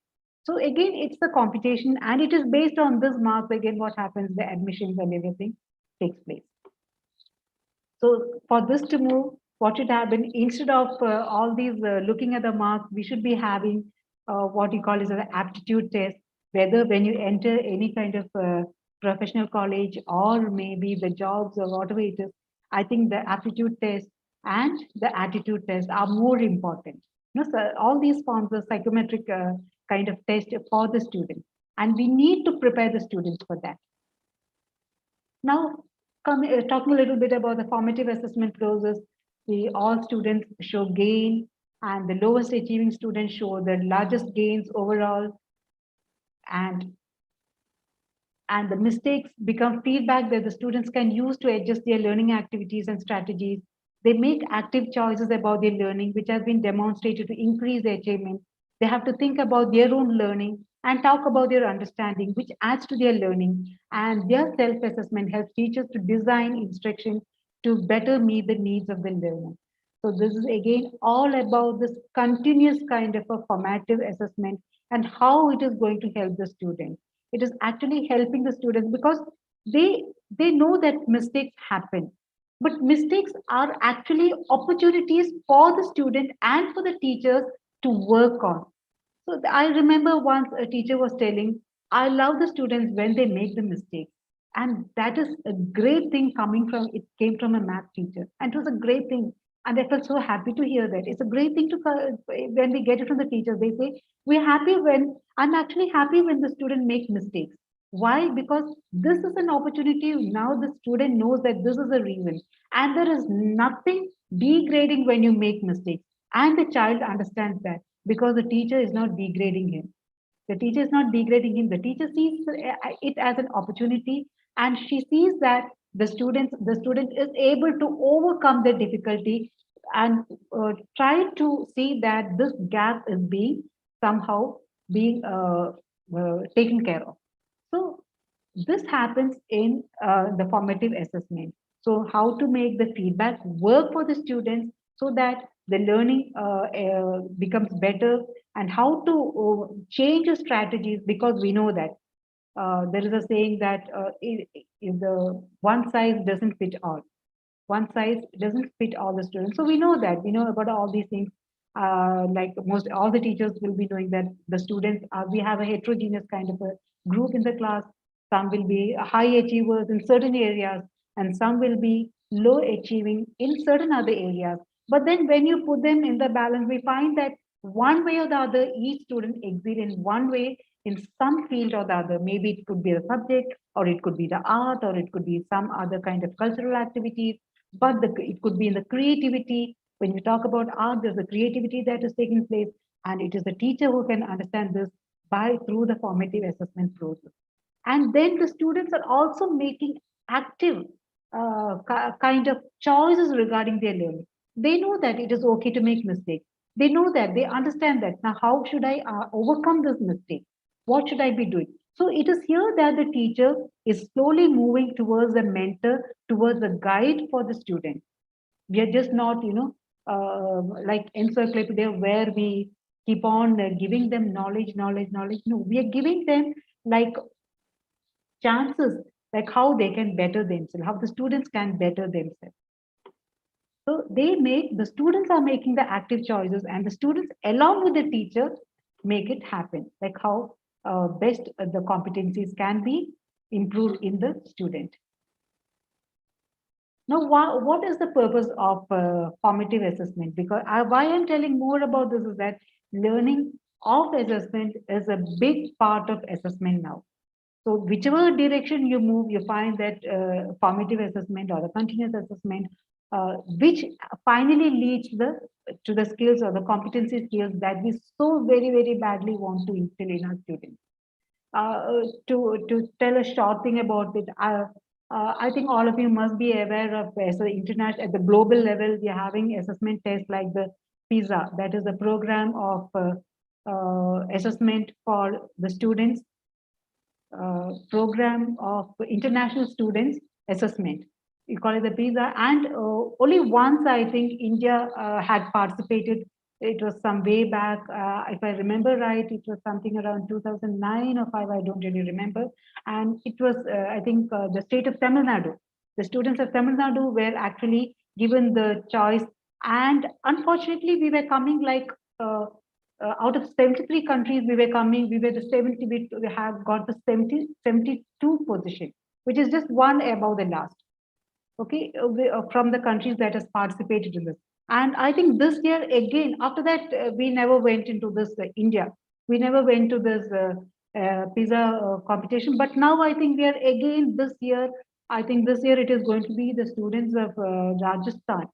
So again, it's the competition, and it is based on this marks. Again, what happens, the admissions and everything takes place. So for this to move, what should happen instead of all these looking at the marks, we should be having what you call as an aptitude test. Whether when you enter any kind of professional college or maybe the jobs or whatever it is, I think the aptitude test and the attitude test are more important. So all these forms of psychometric kind of test for the student, and we need to prepare the students for that. Now, talking a little bit about the formative assessment process, all students show gain, and the lowest achieving students show the largest gains overall, and the mistakes become feedback that the students can use to adjust their learning activities and strategies. They make active choices about their learning, which has been demonstrated to increase their achievement. They have to think about their own learning and talk about their understanding, which adds to their learning. And their self-assessment helps teachers to design instruction to better meet the needs of the learner. So this is again all about this continuous kind of a formative assessment and how it is going to help the student. It is actually helping the students because they know that mistakes happen, but mistakes are actually opportunities for the student and for the teachers to work on. So I remember once a teacher was telling, I love the students when they make the mistake. And that is a great thing coming from, it came from a math teacher. And it was a great thing. And I felt so happy to hear that. It's a great thing to, when we get it from the teachers, they say, we're happy when, I'm actually happy when the student makes mistakes. Why? Because this is an opportunity. Now the student knows that this is a reason. And there is nothing degrading when you make mistakes. And the child understands that because the teacher is not degrading him. The teacher is not degrading him. The teacher sees it as an opportunity, and she sees that the student is able to overcome the difficulty and try to see that this gap is being somehow being taken care of. So this happens in the formative assessment. So how to make the feedback work for the students so that the learning becomes better, and how to change the strategies, because we know that there is a saying that if the one size doesn't fit all, one size doesn't fit all the students. So we know that, we know about all these things. Like most all the teachers will be knowing that the students are, we have a heterogeneous kind of a group in the class. Some will be high achievers in certain areas, and some will be low achieving in certain other areas. But then when you put them in the balance, we find that one way or the other, each student exceed in one way in some field or the other. Maybe it could be a subject, or it could be the art, or it could be some other kind of cultural activities, but it could be in the creativity. When you talk about art, there's a creativity that is taking place, and it is the teacher who can understand this by through the formative assessment process. And then the students are also making active kind of choices regarding their learning. They know that it is okay to make mistakes. They know that, they understand that. Now, how should I overcome this mistake? What should I be doing? So it is here that the teacher is slowly moving towards a mentor, towards a guide for the student. We are just not, like encyclopedia where we keep on giving them knowledge. No, we are giving them like chances, like how they can better themselves, how the students can better themselves. So the students are making the active choices, and the students along with the teacher make it happen, like how best the competencies can be improved in the student. Now, what is the purpose of formative assessment? Because why I'm telling more about this is that learning of assessment is a big part of assessment now. So whichever direction you move, you find that formative assessment or the continuous assessment, which finally leads to the skills or the competency skills that we so very badly want to instill in our students. To tell a short thing about it, I think all of you must be aware of, as the international, at the global level, we are having assessment tests like the PISA, that is the program of assessment for the students, program of international students assessment. You call it the PISA, and only once I think India had participated. It was some way back, if I remember right, it was something around 2009 or 5, I don't really remember. And it was, I think, the state of Tamil Nadu. The students of Tamil Nadu were actually given the choice. And unfortunately, we were coming like, out of 73 countries we were coming, we were the 70, we have got the 72 position, which is just one above the last. Okay, from the countries that has participated in this. And I think this year again, after that, we never went into this India. We never went to this pizza competition. But now I think we are again this year. I think this year it is going to be the students of Rajasthan.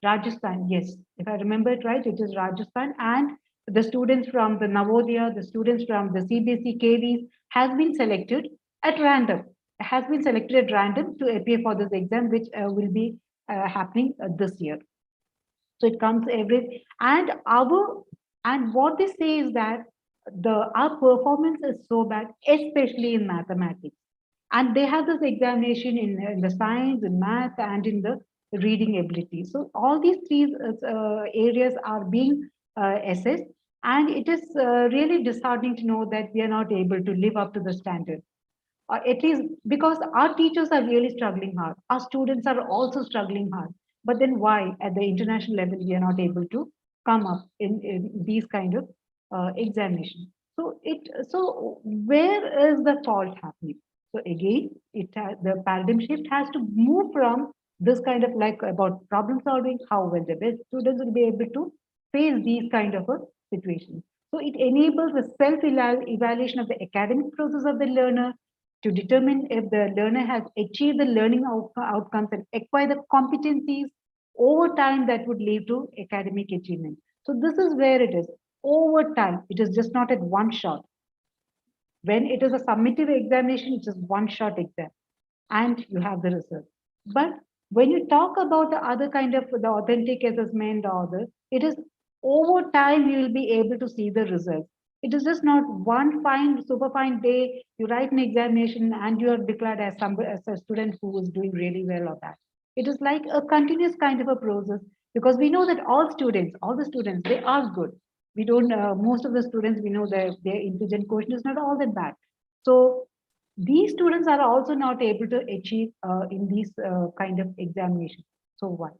Rajasthan, yes. If I remember it right, it is Rajasthan. And the students from the Navodaya, the students from the CBSE KVs has been selected at random. Has been selected at random to appear for this exam, which will be happening this year. So it comes every and what they say is that the our performance is so bad, especially in mathematics. And they have this examination in the science, in math, and in the reading ability. So all these three areas are being assessed, and it is really disheartening to know that we are not able to live up to the standard. At least because our teachers are really struggling hard, our students are also struggling hard. But then why at the international level we are not able to come up in these kind of examinations? So where is the fault happening? So again, the paradigm shift has to move from this kind of like about problem solving, how well the best students will be able to face these kind of a situation. So it enables a self-evaluation of the academic process of the learner to determine if the learner has achieved the learning outcomes and acquire the competencies over time that would lead to academic achievement. So this is where it is. Over time, it is just not at one shot. When it is a summative examination, it is one shot exam and you have the result. But when you talk about the other kind of the authentic assessment or it is over time you will be able to see the results. It is just not one fine, super fine day, you write an examination and you are declared as as a student who is doing really well or that. It is like a continuous kind of a process because we know that all the students, they are good. We don't, most of the students, we know that their intelligent quotient is not all that bad. So these students are also not able to achieve in these kind of examinations. So why?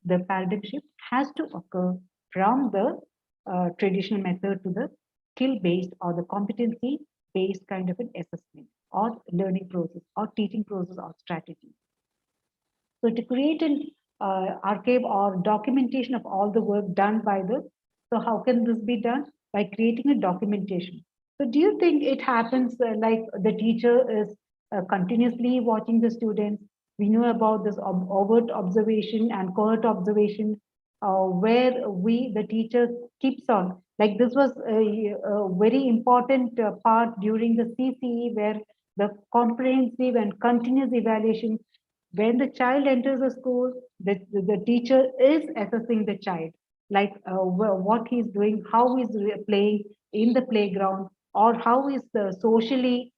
The paradigm shift has to occur from the traditional method to the skill-based or the competency-based kind of an assessment or learning process or teaching process or strategy. So to create an archive or documentation of all the work done by so how can this be done? By creating a documentation. So do you think it happens like the teacher is continuously watching the students? We know about this overt observation and cohort observation, where the teacher keeps on. Like this was a very important part during the CCE, where the comprehensive and continuous evaluation when the child enters a school, the teacher is assessing the child, like what he's doing, how he's playing in the playground, or how he's socially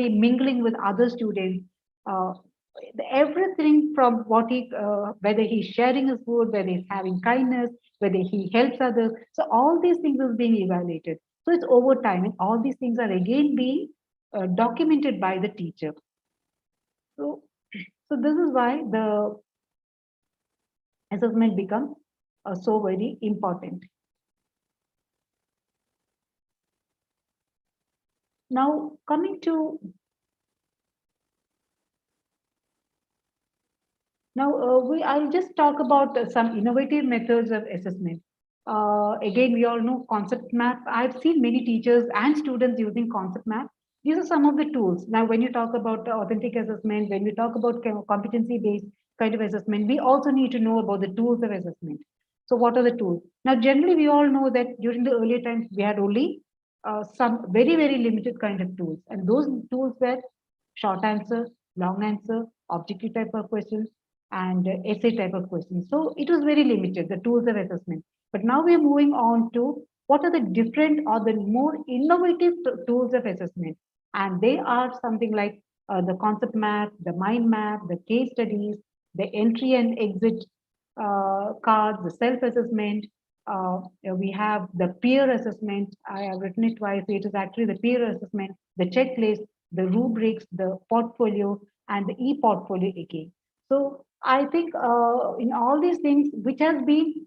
mingling with other students. Uh, Everything from what whether he's sharing his food, whether he's having kindness, whether he helps others. So all these things is being evaluated. So it's over time, and all these things are again being documented by the teacher. So, so this is why the assessment becomes so very important. Now, coming to I'll just talk about some innovative methods of assessment. Again, we all know concept map. I've seen many teachers and students using concept map. These are some of the tools. Now, when you talk about authentic assessment, when we talk about competency-based kind of assessment, we also need to know about the tools of assessment. So what are the tools? Now, generally, we all know that during the earlier times, we had only some very, very limited kind of tools. And those tools were short answer, long answer, objective type of questions, and essay type of questions. So it was very limited, the tools of assessment. But now we are moving on to what are the different or the more innovative tools of assessment. And they are something like the concept map, the mind map, the case studies, the entry and exit cards, the self-assessment. We have the peer assessment. I have written it twice. It is actually the peer assessment, the checklist, the rubrics, the portfolio, and the e-portfolio again. So I think in all these things, which has been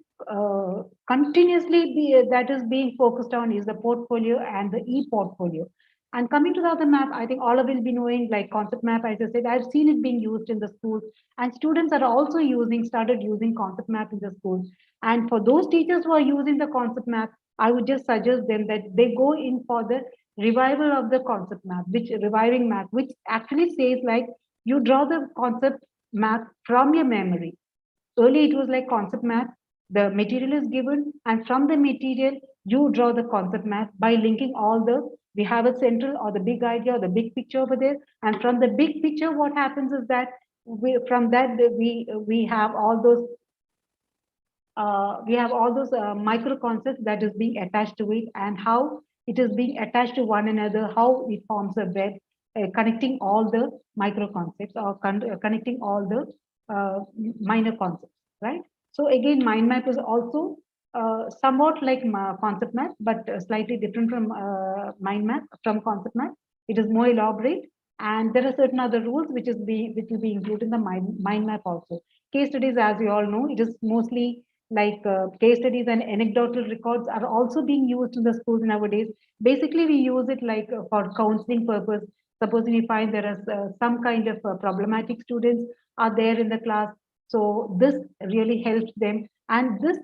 continuously that is being focused on is the portfolio and the e-portfolio. And coming to the other map, I think all of you will be knowing like concept map, as I said, I've seen it being used in the schools, and students are also started using concept map in the schools. And for those teachers who are using the concept map, I would just suggest them that they go in for the revival of the concept map, which reviving map, which actually says like you draw the concept map from your memory. Earlier, it was like concept map. The material is given, and from the material, you draw the concept map by linking all the. We have a central or the big idea or the big picture over there, and from the big picture, what happens is that from that we have all those micro concepts that is being attached to it, and how it is being attached to one another, how it forms a web, connecting all the micro concepts or connecting all the minor concepts, right? So again, mind map is also somewhat like concept map, but slightly different from mind map, from concept map. It is more elaborate, and there are certain other rules which will be included in the mind map also. Case studies, as you all know, it is mostly like case studies and anecdotal records are also being used in the schools nowadays. Basically, we use it like for counseling purpose. Supposing we find there is some kind of problematic students are there in the class, so this really helps them. And this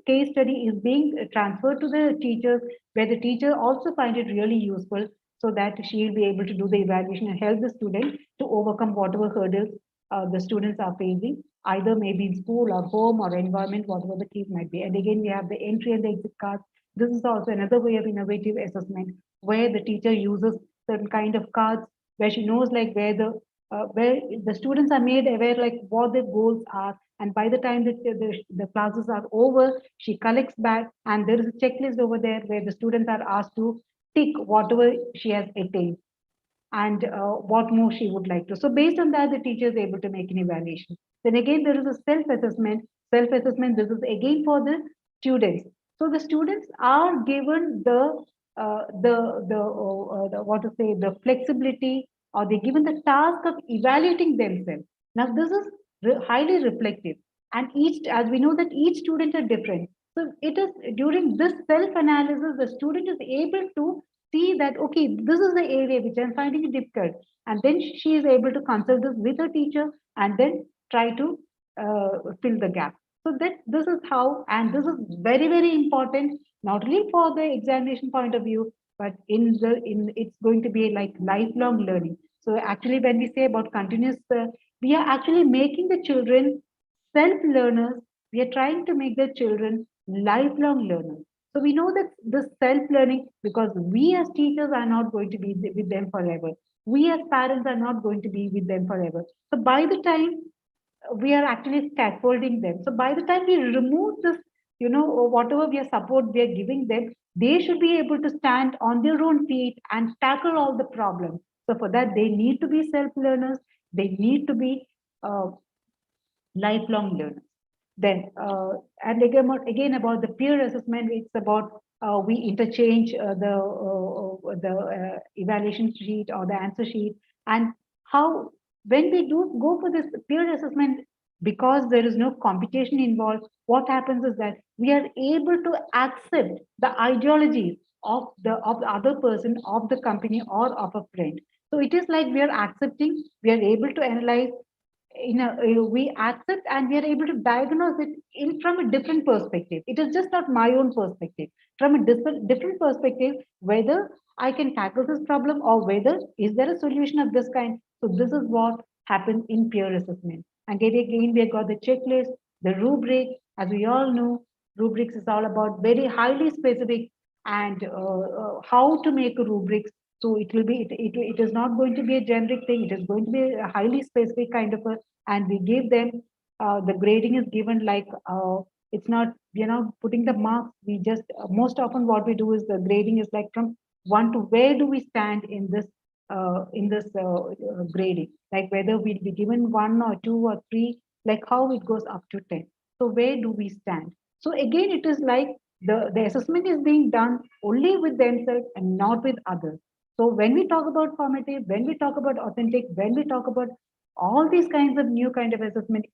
case study is being transferred to the teachers, where the teacher also find it really useful, so that she will be able to do the evaluation and help the student to overcome whatever hurdles the students are facing, either maybe in school or home or environment, whatever the case might be. And again, we have the entry and the exit cards. This is also another way of innovative assessment, where the teacher uses certain kind of cards, where she knows like where the students are made aware like what their goals are, and by the time that the classes are over, she collects back, and there is a checklist over there where the students are asked to tick whatever she has attained, and what more she would like to. So based on that, the teacher is able to make an evaluation. Then again, there is a self-assessment. Self-assessment, this is again for the students. So the students are given the what to say, the flexibility, or they're given the task of evaluating themselves. Now this is highly reflective, and each, as we know that each student are different. So it is during this self-analysis, the student is able to see that, okay, this is the area which I'm finding it difficult. And then she is able to consult this with her teacher and then try to fill the gap. So that this is how, and this is very, very important, not only for the examination point of view, but in it's going to be like lifelong learning. So actually, when we say about continuous, we are actually making the children self-learners. We are trying to make the children lifelong learners. So we know that the self-learning, because we as teachers are not going to be with them forever. We as parents are not going to be with them forever. So by the time we are actually scaffolding them. So by the time we remove this, or whatever we are support we are giving them, they should be able to stand on their own feet and tackle all the problems. So for that, they need to be self-learners. They need to be uh, lifelong learners. Then, and again about the peer assessment, it's about we interchange the evaluation sheet or the answer sheet, and how when we do go for this peer assessment, because there is no competition involved, what happens is that we are able to accept the ideologies of the other person, of the company, or of a friend. So it is like we are accepting, we are able to analyze we accept, and we are able to diagnose it in from a different perspective. It is just not my own perspective, from a different perspective, whether I can tackle this problem, or whether is there a solution of this kind. So this is what happens in peer assessment. And again, we have got the checklist, the rubric. As we all know, rubrics is all about very highly specific, and how to make a rubrics. So it will be, it is not going to be a generic thing. It is going to be a highly specific kind of a, and we give them, the grading is given like, it's not, putting the marks. We just, most often what we do is the grading is like from 1 to where do we stand in this grading, like whether we'll be given 1 or 2 or 3, like how it goes up to 10. So where do we stand? So again, it is like the assessment is being done only with themselves and not with others. So when we talk about formative, when we talk about authentic, when we talk about all these kinds of new kind of assessment,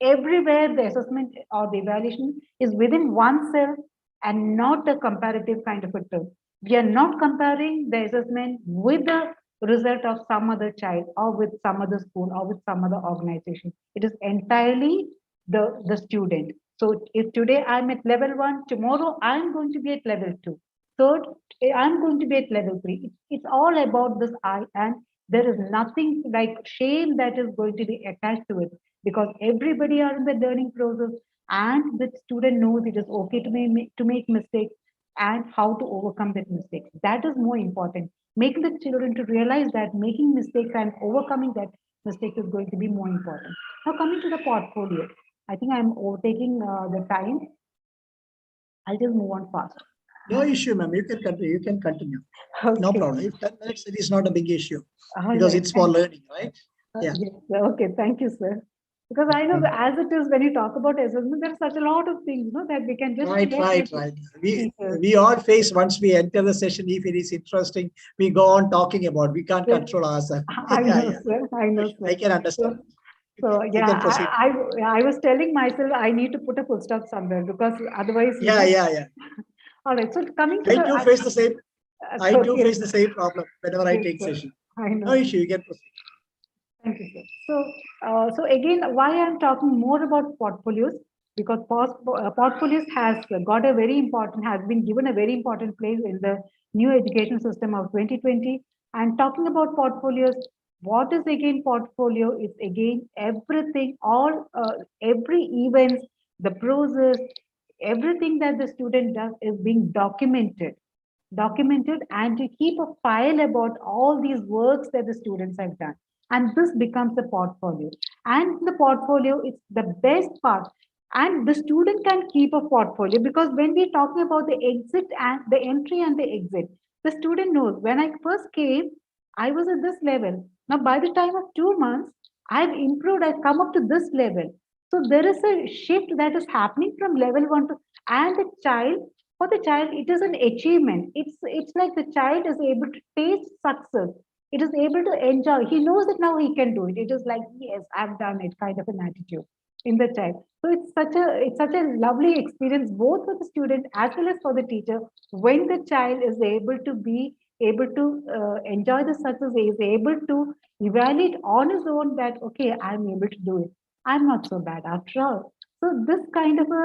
everywhere the assessment or the evaluation is within oneself and not a comparative kind of a term. We are not comparing the assessment with the result of some other child or with some other school or with some other organization. It is entirely the student. So if today I'm at level 1, tomorrow I'm going to be at level 2. Third, I'm going to be at level 3. It's all about this I, and there is nothing like shame that is going to be attached to it, because everybody are in the learning process, and the student knows it is okay to make mistakes and how to overcome that mistake. That is more important. Making the children to realize that making mistakes and overcoming that mistake is going to be more important. Now coming to the portfolio, I think I'm overtaking the time. I'll just move on fast. No issue, ma'am. You can continue. You can continue. No Okay. problem. If 10 minutes, it is not a big issue All because right. it's for learning, right? Yeah. Yes. Okay. Thank you, sir. Because I know that as it is, when you talk about assessment, there's such a lot of things, that we can just Right, share right, with right. teachers. We all face, once we enter the session, if it is interesting, we go on talking about. We can't Yes. control ourselves. I Yeah, know, yeah. sir. I know, sir. I can understand. So, so You yeah, can proceed. I was telling myself I need to put a full stop somewhere, because otherwise, Yeah, yeah, yeah. All right. So coming to I the, too face the same. I too okay, face the same problem whenever I yes, take sir. session. I know. No issue. You can proceed. Thank you, sir. So again, why I'm talking more about portfolios, because portfolios has got a very important, has been given a very important place in the new education system of 2020. And talking about portfolios, what is again portfolio? Is again everything, every event, the process, everything that the student does is being documented, and to keep a file about all these works that the students have done, and this becomes a portfolio. And the portfolio is the best part, and the student can keep a portfolio, because when we're talking about the exit and the entry and the exit, the student knows when I first came I was at this level. Now by the time of 2 months I've improved, I've come up to this level. So there is a shift that is happening from level 1 to, and the child, for the child it is an achievement. It's like the child is able to taste success. It is able to enjoy. He knows that now he can do it. It is like, yes, I've done it, kind of an attitude in the child. So it's such a lovely experience, both for the student as well as for the teacher, when the child is able to enjoy the success. He is able to evaluate on his own that, okay, I'm able to do it, I'm not so bad after all. So this kind of a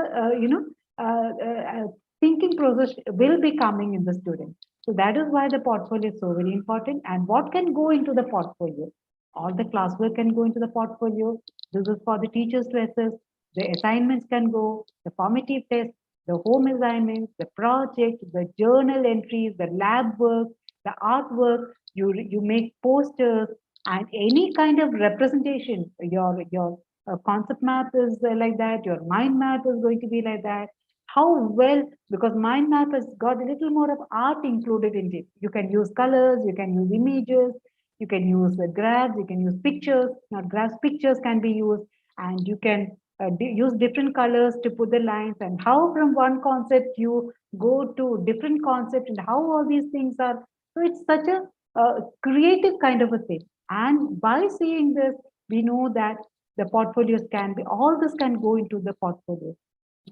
uh, uh, thinking process will be coming in the student. So that is why the portfolio is so very important. And what can go into the portfolio? All the classwork can go into the portfolio. This is for the teachers to assess. The assignments can go, the formative test, the home assignments, the project, the journal entries, the lab work, the artwork. You make posters and any kind of representation. Your concept map is like that. Your mind map is going to be like that. How well, because mind map has got a little more of art included in it. You can use colors, you can use images, you can use the graphs, you can use pictures. Now graphs, pictures can be used, and you can use different colors to put the lines, and how from one concept you go to different concept, and how all these things are. So it's such a creative kind of a thing. And by seeing this, we know that the portfolios can be, all this can go into the portfolio.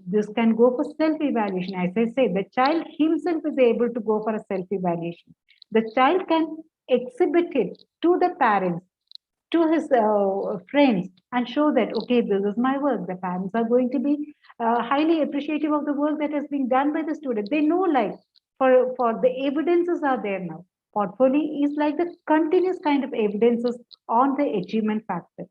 This can go for self-evaluation. As I say, the child himself is able to go for a self-evaluation. The child can exhibit it to the parents, to his friends, and show that, okay, this is my work. The parents are going to be highly appreciative of the work that has been done by the student. They know, like, for the evidences are there now. Portfolio is like the continuous kind of evidences on the achievement factor.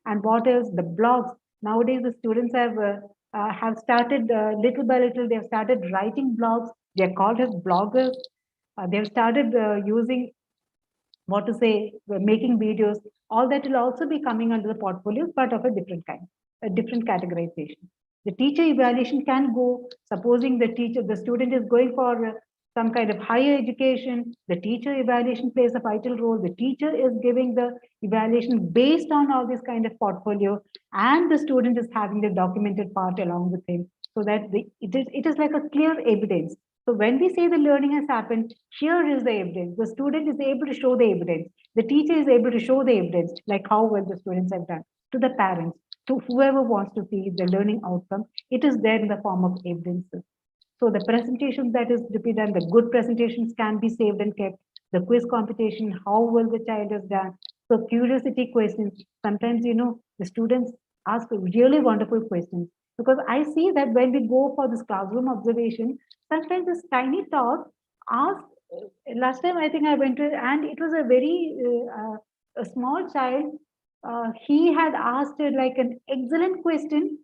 And what else? The blogs. Nowadays, the students have started little by little. They have started writing blogs. They are called as bloggers. They have started using, what to say, making videos. All that will also be coming under the portfolio, but of a different kind, a different categorization. The teacher evaluation can go, supposing the student is going for some kind of higher education, the teacher evaluation plays a vital role. The teacher is giving the evaluation based on all this kind of portfolio, and the student is having the documented part along with him, so that it is like a clear evidence. So when we say the learning has happened, here is the evidence. The student is able to show the evidence. The teacher is able to show the evidence, like how well the students have done, to the parents, to whoever wants to see the learning outcome. It is there in the form of evidences. So the presentations that is to be done, the good presentations can be saved and kept. The quiz competition, how well the child has done. So curiosity questions. Sometimes, the students ask really wonderful questions, because I see that when we go for this classroom observation, sometimes this tiny tot asked, last time I think I went to, and it was a very a small child. He had asked like an excellent question,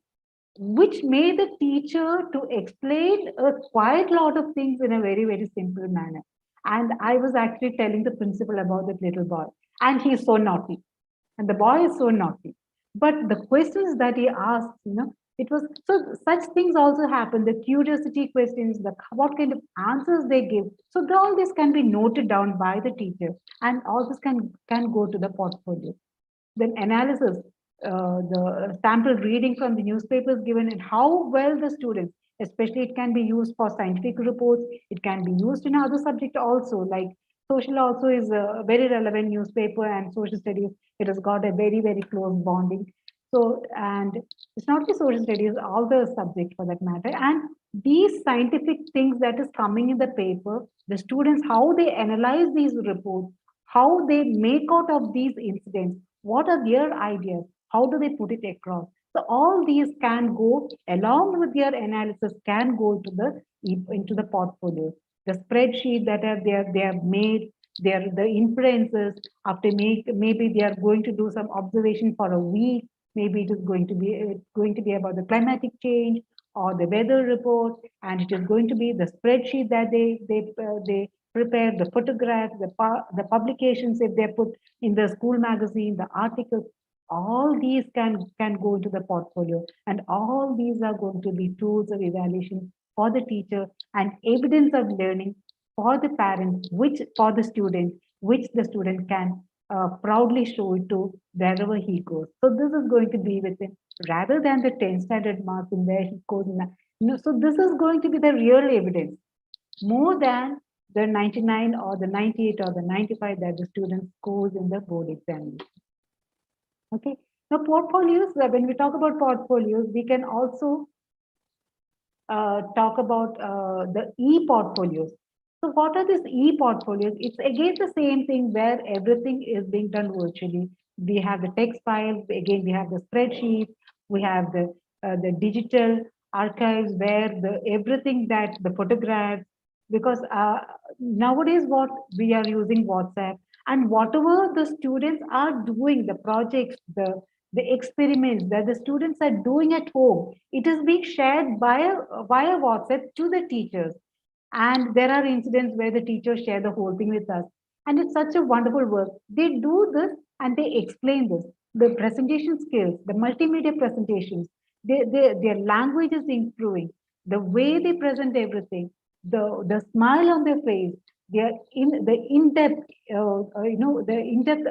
which made the teacher to explain a quite lot of things in a very, very simple manner. And I was actually telling the principal about that little boy, and he's so naughty. And the boy is so naughty. But the questions that he asked, it was so such things also happen. The curiosity questions, the what kind of answers they give. So all this can be noted down by the teacher, and all this can go to the portfolio. Then analysis, the sample reading from the newspapers given, and how well the students, especially it can be used for scientific reports, it can be used in other subject also, like social also is a very relevant newspaper, and social studies, it has got a very, very close bonding. So, and it's not the social studies, all the subject for that matter. And these scientific things that is coming in the paper, the students, how they analyze these reports, how they make out of these incidents, what are their ideas, how do they put it across. So all these can go along with their analysis, can go into the portfolio. The spreadsheet that they have made, the inferences after maybe they are going to do some observation for a week. Maybe it is going to be about the climatic change or the weather report, and it is going to be the spreadsheet that they prepare, the photographs, the publications if they put in the school magazine, the articles. All these can go into the portfolio, and all these are going to be tools of evaluation for the teacher and evidence of learning for the parent, which for the student, which the student can proudly show it to wherever he goes. So this is going to be with him rather than the 10 standard marks in where he goes. So this is going to be the real evidence more than the 99 or the 98 or the 95 that the student scores in the board examination. Okay. Now portfolios, when we talk about portfolios, we can also talk about the e-portfolios. So what are these e-portfolios? It's again the same thing where everything is being done virtually. We have the text files, again we have the spreadsheets, we have the digital archives where the everything that the photographs, because nowadays what we are using WhatsApp, and whatever the students are doing, the projects, the experiments that the students are doing at home, it is being shared via WhatsApp to the teachers. And there are incidents where the teachers share the whole thing with us. And it's such a wonderful work. They do this and they explain this. The presentation skills, the multimedia presentations, their language is improving. The way they present everything, the smile on their face, their in-depth, the in-depth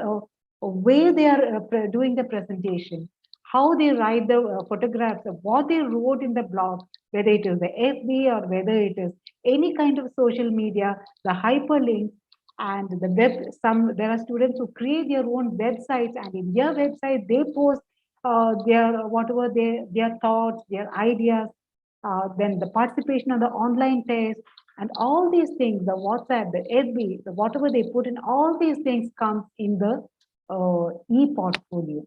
way they are doing the presentation, how they write the photographs of what they wrote in the blog, whether it is the FB or whether it is any kind of social media, the hyperlinks and the web. There are students who create their own websites, and in their website they post their whatever their thoughts, their ideas, then the participation on the online test, and all these things, the WhatsApp, the FB, the whatever they put in, all these things comes in the e-portfolio.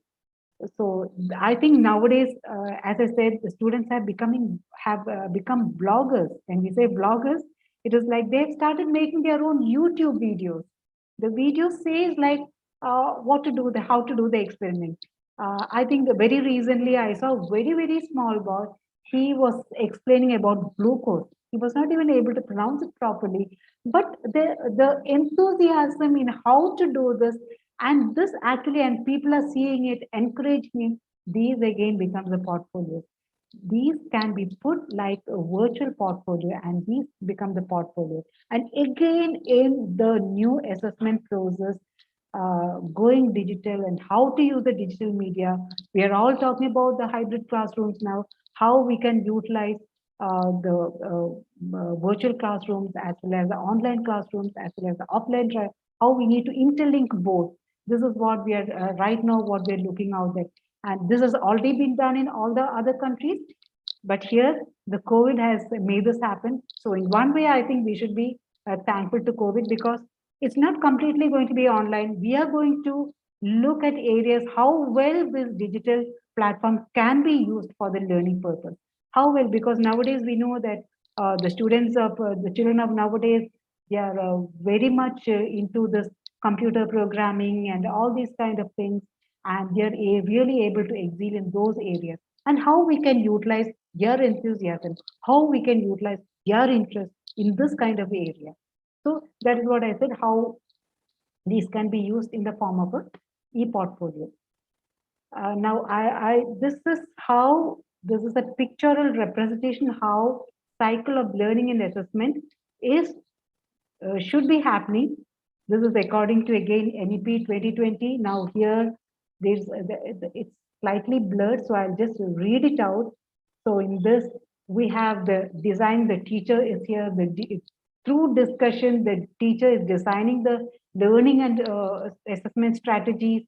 So I think nowadays, as I said, the students have become bloggers. When we say bloggers, it is like they've started making their own YouTube videos. The video says like what to do, how to do the experiment. I think very recently I saw a very, very small boy. He was explaining about glucose. He was not even able to pronounce it properly, but the enthusiasm in how to do this, and this actually, and people are seeing it, encouraging it, these again becomes a portfolio. These can be put like a virtual portfolio, and these become the portfolio. And again, in the new assessment process, going digital and how to use the digital media, we are all talking about the hybrid classrooms now, how we can utilize the virtual classrooms as well as the online classrooms as well as the offline, how we need to interlink both. This is what we are right now, what we're looking out there. And this has already been done in all the other countries. But here, the COVID has made this happen. So in one way, I think we should be thankful to COVID, because it's not completely going to be online. We are going to look at areas how well this digital platform can be used for the learning purpose. How well? Because nowadays we know that the children of nowadays, they are very much into this computer programming and all these kind of things, and they are really able to excel in those areas. And how we can utilize their enthusiasm, how we can utilize their interest in this kind of area. So that is what I said, how these can be used in the form of a e-portfolio. Now, this is a pictorial representation how cycle of learning and assessment is should be happening. This is according to again NEP 2020. Now here it's slightly blurred, so I'll just read it out. So in this we have the design. The teacher is here. Through discussion, the teacher is designing the learning and assessment strategies.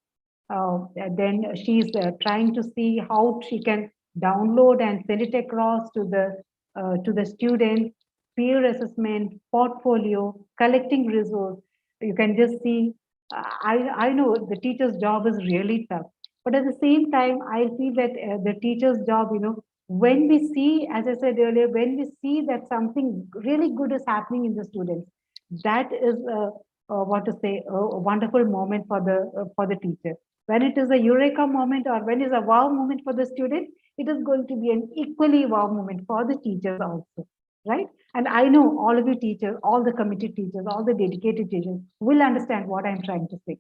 Then she's trying to see how she can download and send it across to the students. Peer assessment, portfolio, collecting resource. You can just see. I know the teacher's job is really tough, but at the same time, I feel that the teacher's job, when we see, as I said earlier, when we see that something really good is happening in the students, that is what to say, a wonderful moment for the teacher. When it is a eureka moment or when it is a wow moment for the student, it is going to be an equally wow moment for the teachers also, right? And I know all of you teachers, all the committed teachers, all the dedicated teachers will understand what I'm trying to say.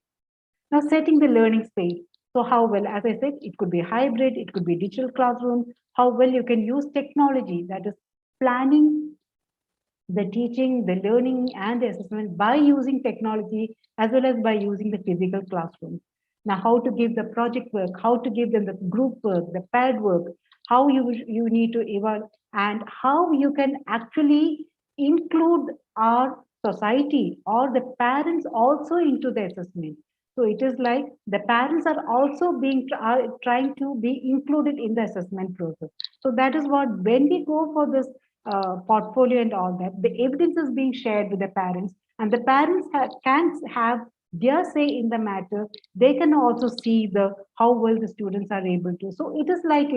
Now, setting the learning space. So how well, as I said, it could be hybrid, it could be digital classroom, how well you can use technology, that is planning the teaching, the learning, and the assessment by using technology as well as by using the physical classroom. Now, how to give the project work, how to give them the group work, the paired work, how you need to evolve, and how you can actually include our society or the parents also into the assessment. So it is like the parents are also are trying to be included in the assessment process. So that is what, when we go for this portfolio and all that, the evidence is being shared with the parents, and the parents can have their say in the matter. They can also see how well the students are able to. So it is like,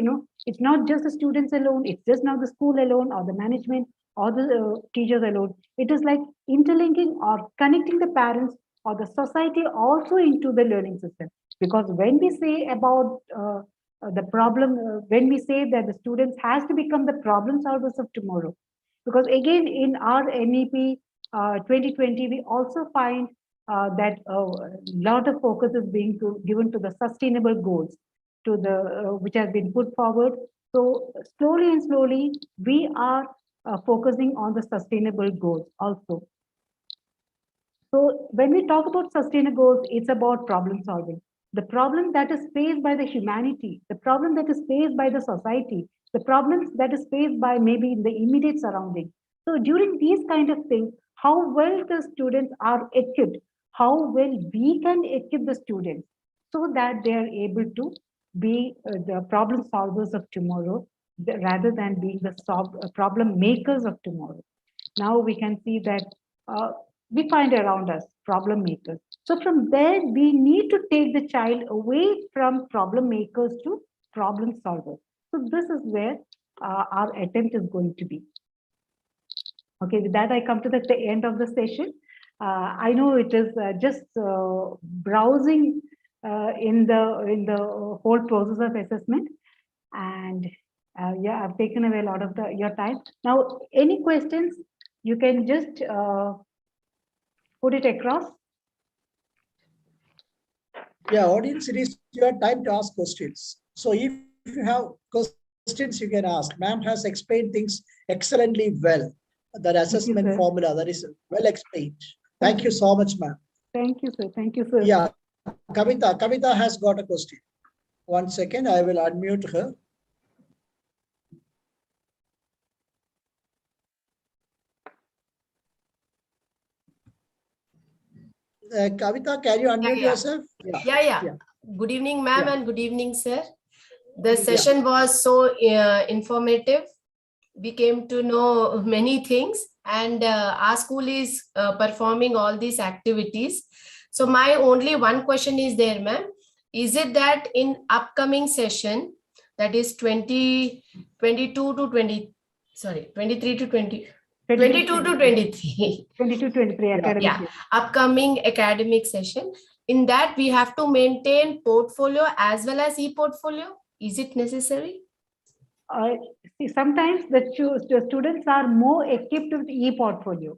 it's not just the students alone, it's just not the school alone or the management or the teachers alone. It is like interlinking or connecting the parents or the society also into the learning system. Because when we say about the problem, when we say that the students has to become the problem solvers of tomorrow, because again in our NEP 2020, we also find that a lot of focus is being given to the sustainable goals, to the which has been put forward. So slowly and slowly, we are focusing on the sustainable goals also. So when we talk about sustainable goals, it's about problem solving. The problem that is faced by the humanity, the problem that is faced by the society, the problems that is faced by maybe in the immediate surrounding. So during these kind of things, how well the students are equipped, how well we can equip the students so that they are able to be the problem solvers of tomorrow rather than being the problem makers of tomorrow. Now we can see that we find around us problem makers. So from there, we need to take the child away from problem makers to problem solvers. So this is where our attempt is going to be. Okay, with that, I come to the end of the session. I know it is just browsing in the whole process of assessment, and yeah, I've taken away a lot of your time. Now, any questions? You can just put it across. Yeah, audience, it is your time to ask questions. So if you have questions, you can ask. Ma'am has explained things excellently well. That assessment formula, that is well explained. Thank you so much, ma'am. Thank you, sir. Thank you, sir. Yeah, Kavita has got a question. 1 second, I will unmute her. Kavita, can you unmute yourself? Yeah. Good evening, ma'am, and good evening, sir. The session was so informative we came to know many things, and our school is performing all these activities. So my only one question is there, ma'am. Is it that in upcoming session, that is 22 to 20, sorry, 23 to 20, 22 to 23. 22-23 Yeah. academic Yeah, year. upcoming academic session. In that, we have to maintain portfolio as well as e-portfolio. Is it necessary? See, sometimes the students are more equipped with e-portfolio,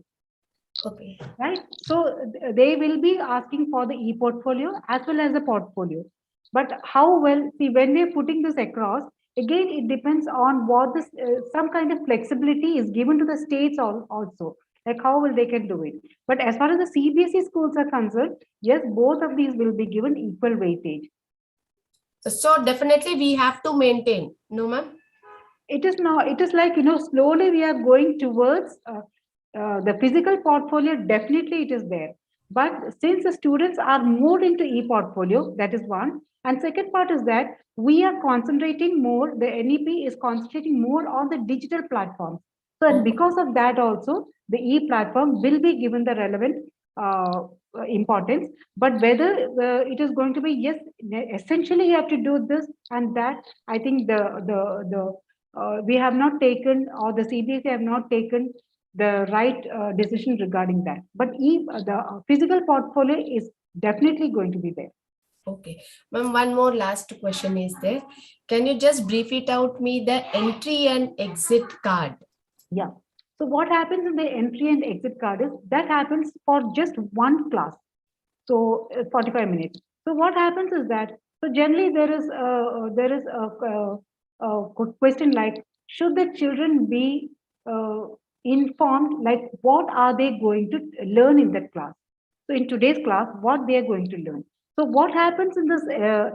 Okay. right? So they will be asking for the e-portfolio as well as the portfolio. But how well, see, when we're putting this across, again, it depends on what this, some kind of flexibility is given to the states also, like how well they can do it. But as far as the CBSE schools are concerned, yes, both of these will be given equal weightage. So definitely we have to maintain. No, ma'am? It is now, it is like, slowly we are going towards the physical portfolio. Definitely it is there, but since the students are moved into e-portfolio, that is one. And second part is that we are concentrating more, the NEP is concentrating more on the digital platforms. So and because of that also, the e-platform will be given the relevant importance. But whether it is going to be, yes, essentially you have to do this and that, I think we have not taken, or the CBSE have not taken the right decision regarding that. But the physical portfolio is definitely going to be there. Okay. Ma'am, one more last question is there. Can you just brief it out me, the entry and exit card? Yeah. So what happens in the entry and exit card is that happens for just one class. So 45 minutes. So what happens is that, so generally there is a question like, should the children be informed, like what are they going to learn in that class? So in today's class, what they are going to learn. So what happens in this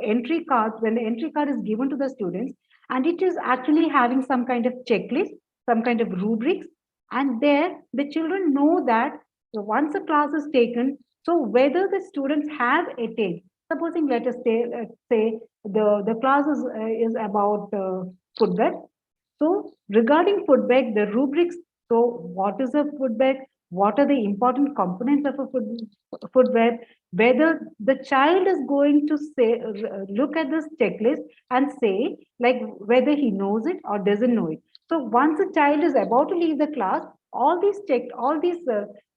entry card, when the entry card is given to the students, and it is actually having some kind of checklist, some kind of rubrics, and there the children know that once a class is taken, so whether the students have attained, supposing let us say the class is about food web. So regarding food bag, the rubrics, so what is a food bag? What are the important components of a food web? Whether the child is going to say, look at this checklist and say like whether he knows it or doesn't know it. So once a child is about to leave the class, all these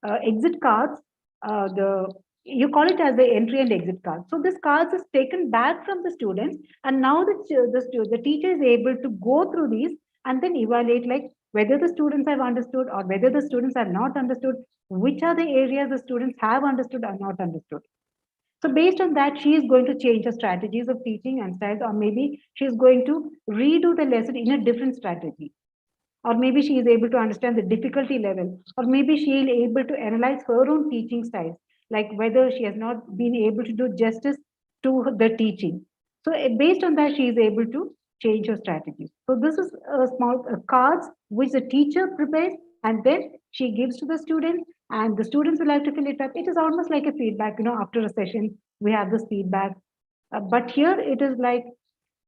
exit cards, the you call it as the entry and exit card. So this cards is taken back from the students, and now the teacher is able to go through these and then evaluate like whether the students have understood or whether the students have not understood, which are the areas the students have understood or not understood. So based on that, she is going to change her strategies of teaching and styles, or maybe she is going to redo the lesson in a different strategy. Or maybe she is able to understand the difficulty level, or maybe she is able to analyze her own teaching styles, like whether she has not been able to do justice to the teaching. So based on that, she is able to change her strategies. So this is a small cards which the teacher prepares and then she gives to the students, and the students will have to fill it up. It is almost like a feedback, after a session, we have this feedback. But here it is like,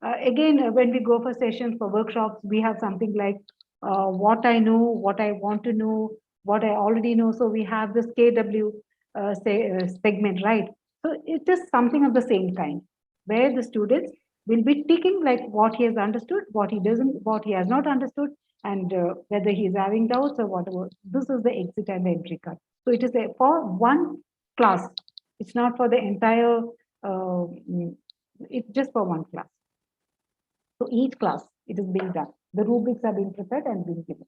again, when we go for sessions, for workshops, we have something like what I know, what I want to know, what I already know. So we have this KW segment, right? So it is something of the same kind, where the students will be ticking like what he has understood, what he doesn't, what he has not understood, and whether he is having doubts or whatever. This is the exit and the entry card. So it is for one class. It's not for the entire. It's just for one class. So each class, it is being done. The rubrics are being prepared and being given.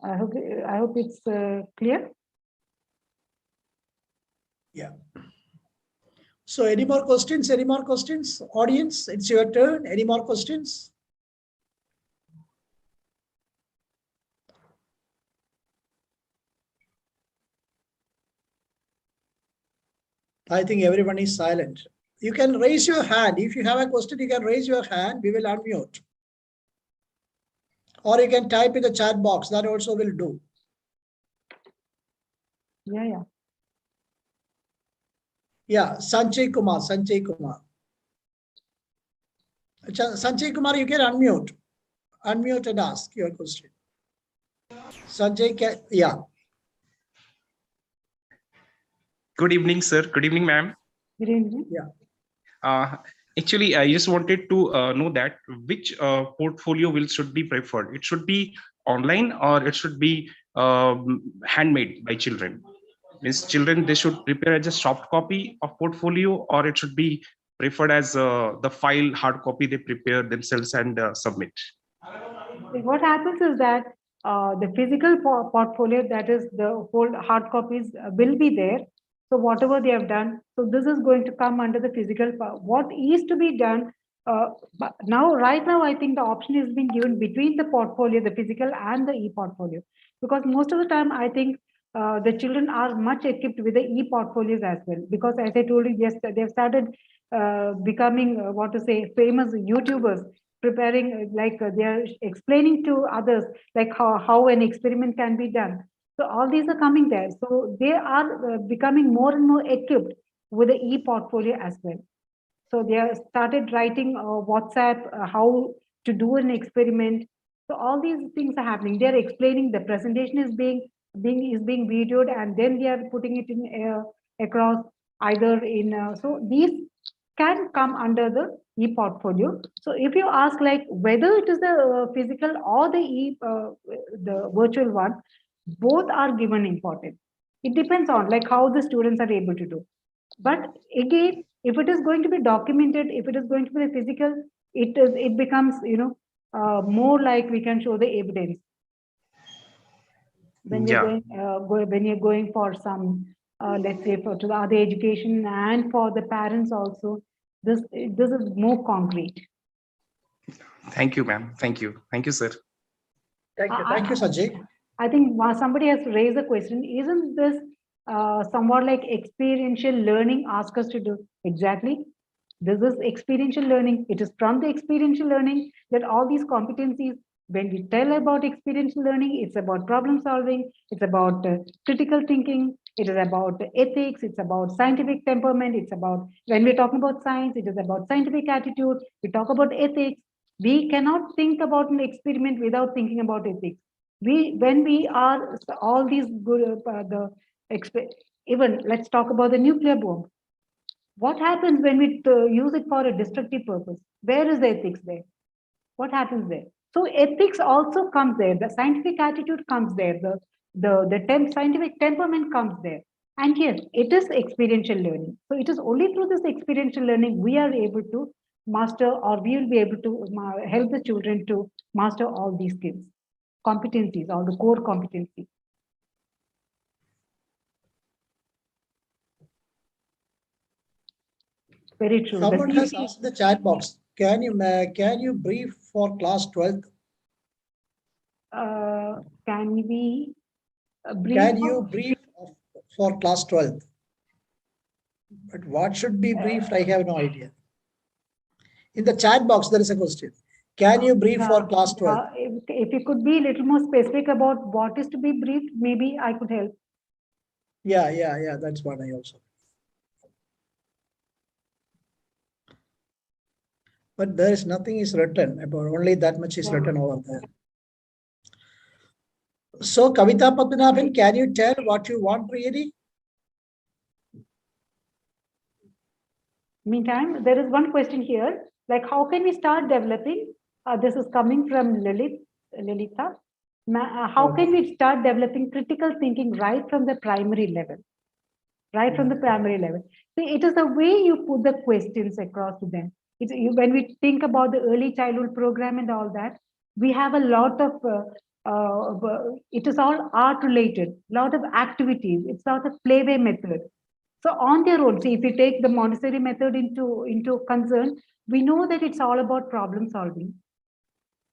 I hope it's clear. Yeah. So any more questions? Any more questions? Audience, it's your turn. Any more questions? I think everyone is silent. You can raise your hand. If you have a question, you can raise your hand. We will unmute. Or you can type in the chat box. That also will do. Yeah. Yeah, Sanjay Kumar. Sanjay Kumar, you can unmute. Unmute and ask your question. Sanjay, yeah. Good evening, sir. Good evening, ma'am. Good evening. Yeah. Actually, I just wanted to know that which portfolio should be preferred. It should be online or it should be handmade by children. Means children, they should prepare as a soft copy of portfolio, or it should be preferred as the file hard copy they prepare themselves and submit. What happens is that the physical portfolio, that is the whole hard copies, will be there. So whatever they have done, so this is going to come under the physical. What is to be done but now, right now, I think the option is being given between the portfolio, the physical and the e-portfolio, because most of the time, I think the children are much equipped with the e-portfolios as well. Because as I told you, yes, they've started becoming what to say, famous YouTubers, preparing they are explaining to others like how an experiment can be done. So all these are coming there. So they are becoming more and more equipped with the e-portfolio as well. So they have started writing WhatsApp, how to do an experiment. So all these things are happening. They are explaining, the presentation is being videoed, and then they are putting it in across either in. So these can come under the e-portfolio. So if you ask like whether it is the physical or the virtual one, both are given importance. It depends on like how the students are able to do. But again, if it is going to be documented, if it is going to be the physical, it becomes more like we can show the evidence when you're when you're going for some let's say for to the other education and for the parents also. This is more concrete. Thank you, ma'am. Thank you, sir. Thank you, Sanjay. I think somebody has raised a question. Isn't this somewhat like experiential learning ask us to do? Exactly. This is experiential learning. It is from the experiential learning that all these competencies, when we tell about experiential learning, it's about problem solving, it's about critical thinking, it is about ethics, it's about scientific temperament, it's about, when we're talking about science, it is about scientific attitude, we talk about ethics. We cannot think about an experiment without thinking about ethics. When we are all these good, even let's talk about the nuclear bomb. What happens when we use it for a destructive purpose? Where is the ethics there? What happens there? So ethics also comes there. The scientific attitude comes there. Scientific temperament comes there. And yes, it is experiential learning. So it is only through this experiential learning we are able to master, or we will be able to help the children to master all these skills, competencies, all the core competencies. Very true. Someone has asked the chat box. Can you brief for class 12th? Can we brief? Can you brief for class 12th? But what should be briefed? I have no idea. In the chat box, there is a question. Can you brief for class 12th? If you could be a little more specific about what is to be briefed, maybe I could help. Yeah. That's what I also. But there is nothing is written about, only that much is written over there. So Kavita Padmanabhan, can you tell what you want really? Meantime, there is one question here, like how can we start developing? This is coming from Lilitha. How can we start developing critical thinking right from the primary level? Right from the primary level. See, it is the way you put the questions across to them. When we think about the early childhood program and all that, we have a lot of, it is all art related, lot of activities. It's not a playway method. So on their own, see, if you take the Montessori method into concern, we know that it's all about problem solving.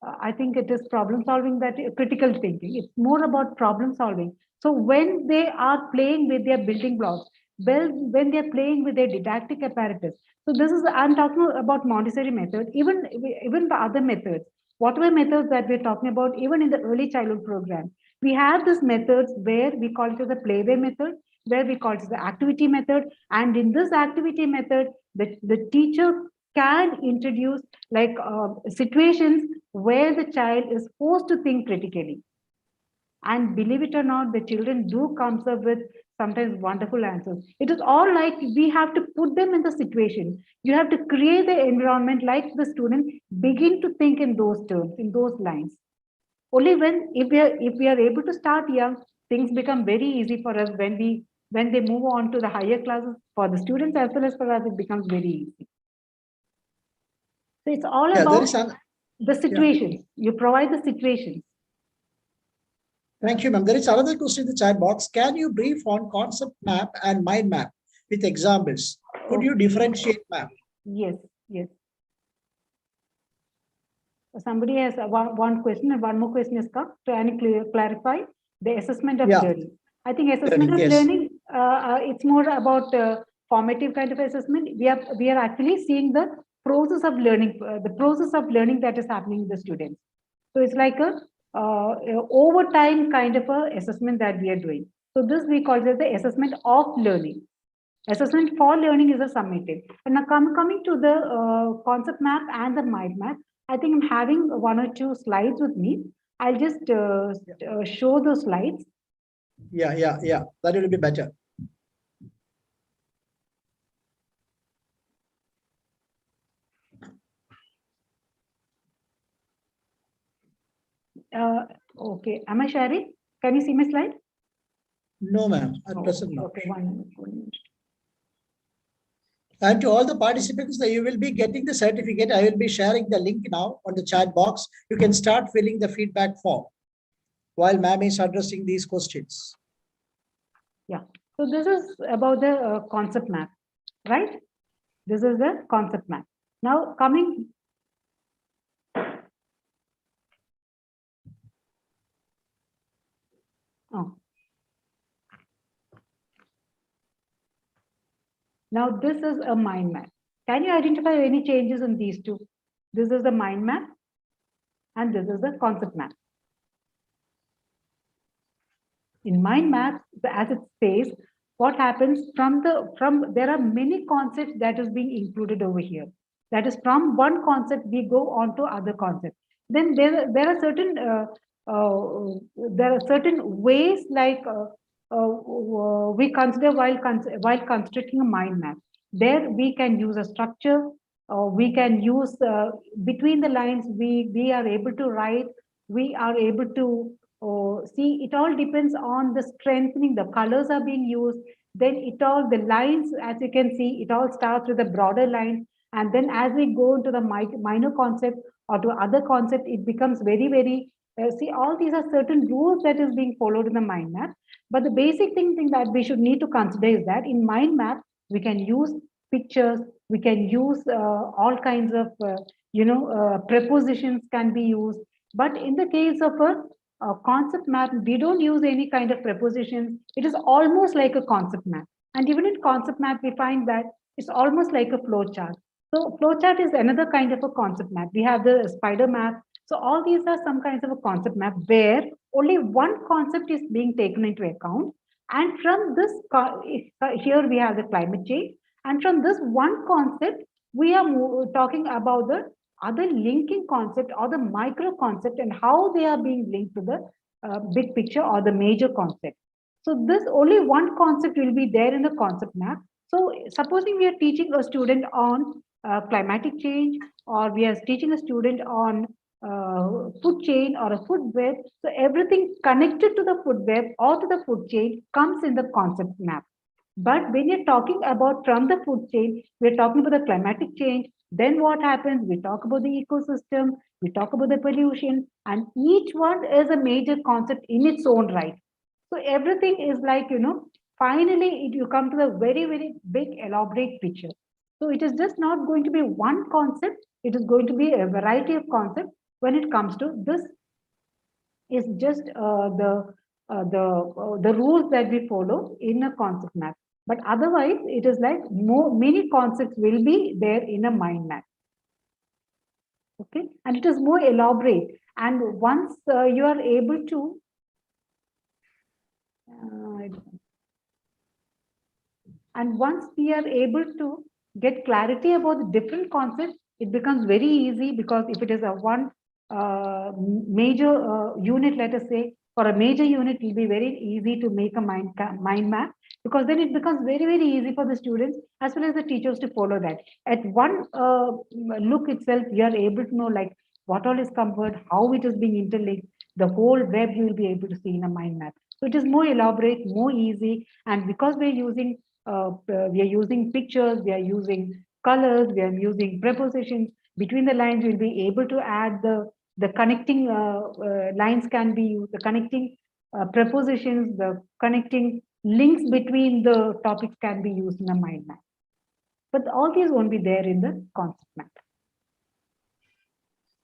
I think it is problem solving, that critical thinking. It's more about problem solving. So when they are playing with their building blocks, when they're playing with their didactic apparatus. So this is, I'm talking about Montessori method, even the other methods, whatever methods that we're talking about, even in the early childhood program, we have these methods where we call it as the playway method, where we call it the activity method. And in this activity method, the teacher can introduce like situations where the child is forced to think critically. And believe it or not, the children do comes up with sometimes wonderful answers. It is all like we have to put them in the situation. You have to create the environment like the student begin to think in those terms, in those lines. Only when if we are able to start young, things become very easy for us when they move on to the higher classes. For the students as well as for us, it becomes very easy. So it's all Yeah, there about is some. the situations. You provide the situations. Thank you, ma'am. There is another question in the chat box. Can you brief on concept map and mind map with examples? Could you Okay. differentiate, ma'am? Yes, yes. Somebody has one question and one more question is come to clarify the assessment of Yeah. learning. I think assessment Learning, of yes. learning, it's more about formative kind of assessment. We are actually seeing the process of learning, that is happening in the students. So it's like a over time kind of a assessment that we are doing. So this we call it the assessment of learning. Assessment for learning is a summative. And now coming to the concept map and the mind map, I think I'm having one or two slides with me. I'll just show those slides. Yeah. That will be better. Okay, am I sharing? Can you see my slide? No, ma'am. At Oh, present, no. okay, 1 minute, 1 minute. And to all the participants that you will be getting the certificate, I will be sharing the link now on the chat box. You can start filling the feedback form while ma'am is addressing these questions. Yeah, so this is about the concept map, right? This is the concept map. Now coming. Oh. Now this is a mind map. Can you identify any changes in these two? This is the mind map and this is the concept map. In mind map, as it says, what happens from there are many concepts that is being included over here. That is from one concept we go on to other concepts. Then there are certain ways like we consider while constructing a mind map. There we can use a structure. We can use between the lines. We are able to write. We are able to see. It all depends on the strengthening. The colors are being used. Then the lines, as you can see, it all starts with a broader line, and then as we go into the minor concept or to other concept, it becomes very see, all these are certain rules that is being followed in the mind map. But the basic thing that we should need to consider is that in mind map we can use pictures, we can use all kinds of prepositions can be used. But in the case of a concept map, we don't use any kind of prepositions. It is almost like a concept map. And even in concept map, we find that it's almost like a flow chart. So flow chart is another kind of a concept map. We have the spider map. So all these are some kinds of a concept map where only one concept is being taken into account. And from this, here we have the climate change. And from this one concept, we are talking about the other linking concept or the micro concept and how they are being linked to the big picture or the major concept. So this only one concept will be there in the concept map. So supposing we are teaching a student on climatic change, or we are teaching a student on food chain or a food web. So everything connected to the food web or to the food chain comes in the concept map. But when you're talking about from the food chain, we're talking about the climatic change. Then what happens? We talk about the ecosystem, we talk about the pollution, and each one is a major concept in its own right. So everything is like, finally you come to the very big elaborate picture. So it is just not going to be one concept, it is going to be a variety of concepts when it comes to this is just the rules that we follow in a concept map. But otherwise, it is like many concepts will be there in a mind map. Okay, and it is more elaborate. And once you are able to, and once we are able to get clarity about the different concepts, it becomes very easy, because if it is a one major unit, let us say, for a major unit, it will be very easy to make a mind map, because then it becomes very, very easy for the students as well as the teachers to follow that. At one look itself, you are able to know like what all is covered, how it is being interlinked, the whole web you will be able to see in a mind map. So it is more elaborate, more easy, and because we are using pictures, we are using colors, we are using prepositions between the lines. You'll be able to add the connecting lines can be used, the connecting prepositions, the connecting links between the topics can be used in a mind map. But all these won't be there in the concept map.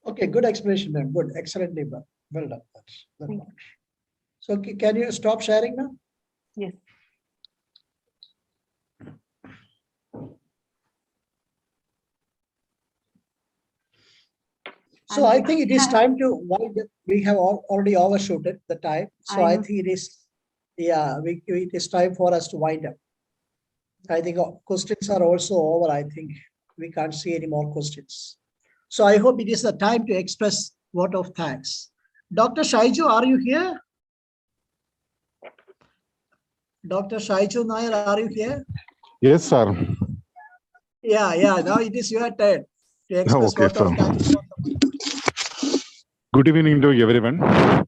Okay, good explanation, ma'am. Good, excellently well done. That's Thank you. so can you stop sharing now? Yes. So I think it is time to wind up. We have already overshot it, the time. So I think it is, yeah, it is time for us to wind up. I think questions are also over. I think we can't see any more questions. So I hope it is the time to express vote of thanks. Dr. Shaiju, are you here? Dr. Shaiju Nair, are you here? Yes, sir. Yeah. Now it is your turn to express Okay, vote of sir. thanks. Good evening to everyone.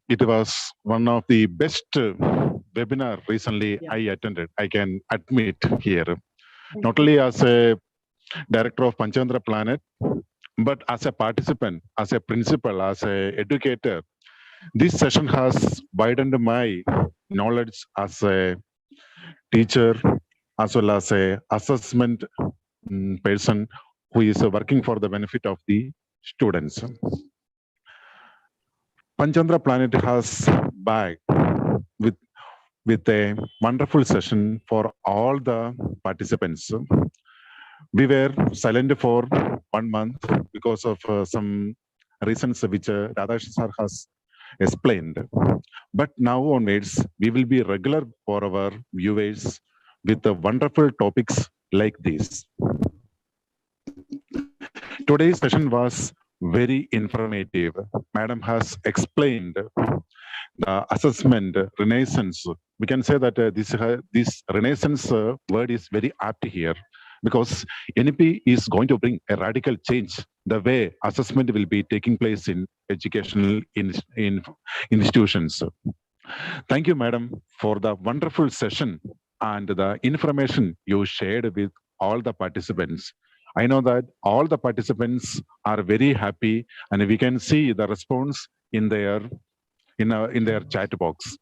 It was one of the best webinar recently I attended. I can admit here, not only as a director of Panchandra Planet, but as a participant, as a principal, as a educator. This session has widened my knowledge as a teacher, as well as a assessment person who is working for the benefit of the students. Panchandra Planet has back with a wonderful session for all the participants. We were silent for 1 month because of some reasons which Radhakrishnan sir has explained. But now onwards, we will be regular for our viewers with the wonderful topics like this. Today's session was very informative. Madam has explained the assessment renaissance. We can say that this renaissance word is very apt here, because NEP is going to bring a radical change the way assessment will be taking place in educational institutions. Thank you, madam, for the wonderful session and the information you shared with all the participants. I know that all the participants are very happy, and we can see the response in their chat box.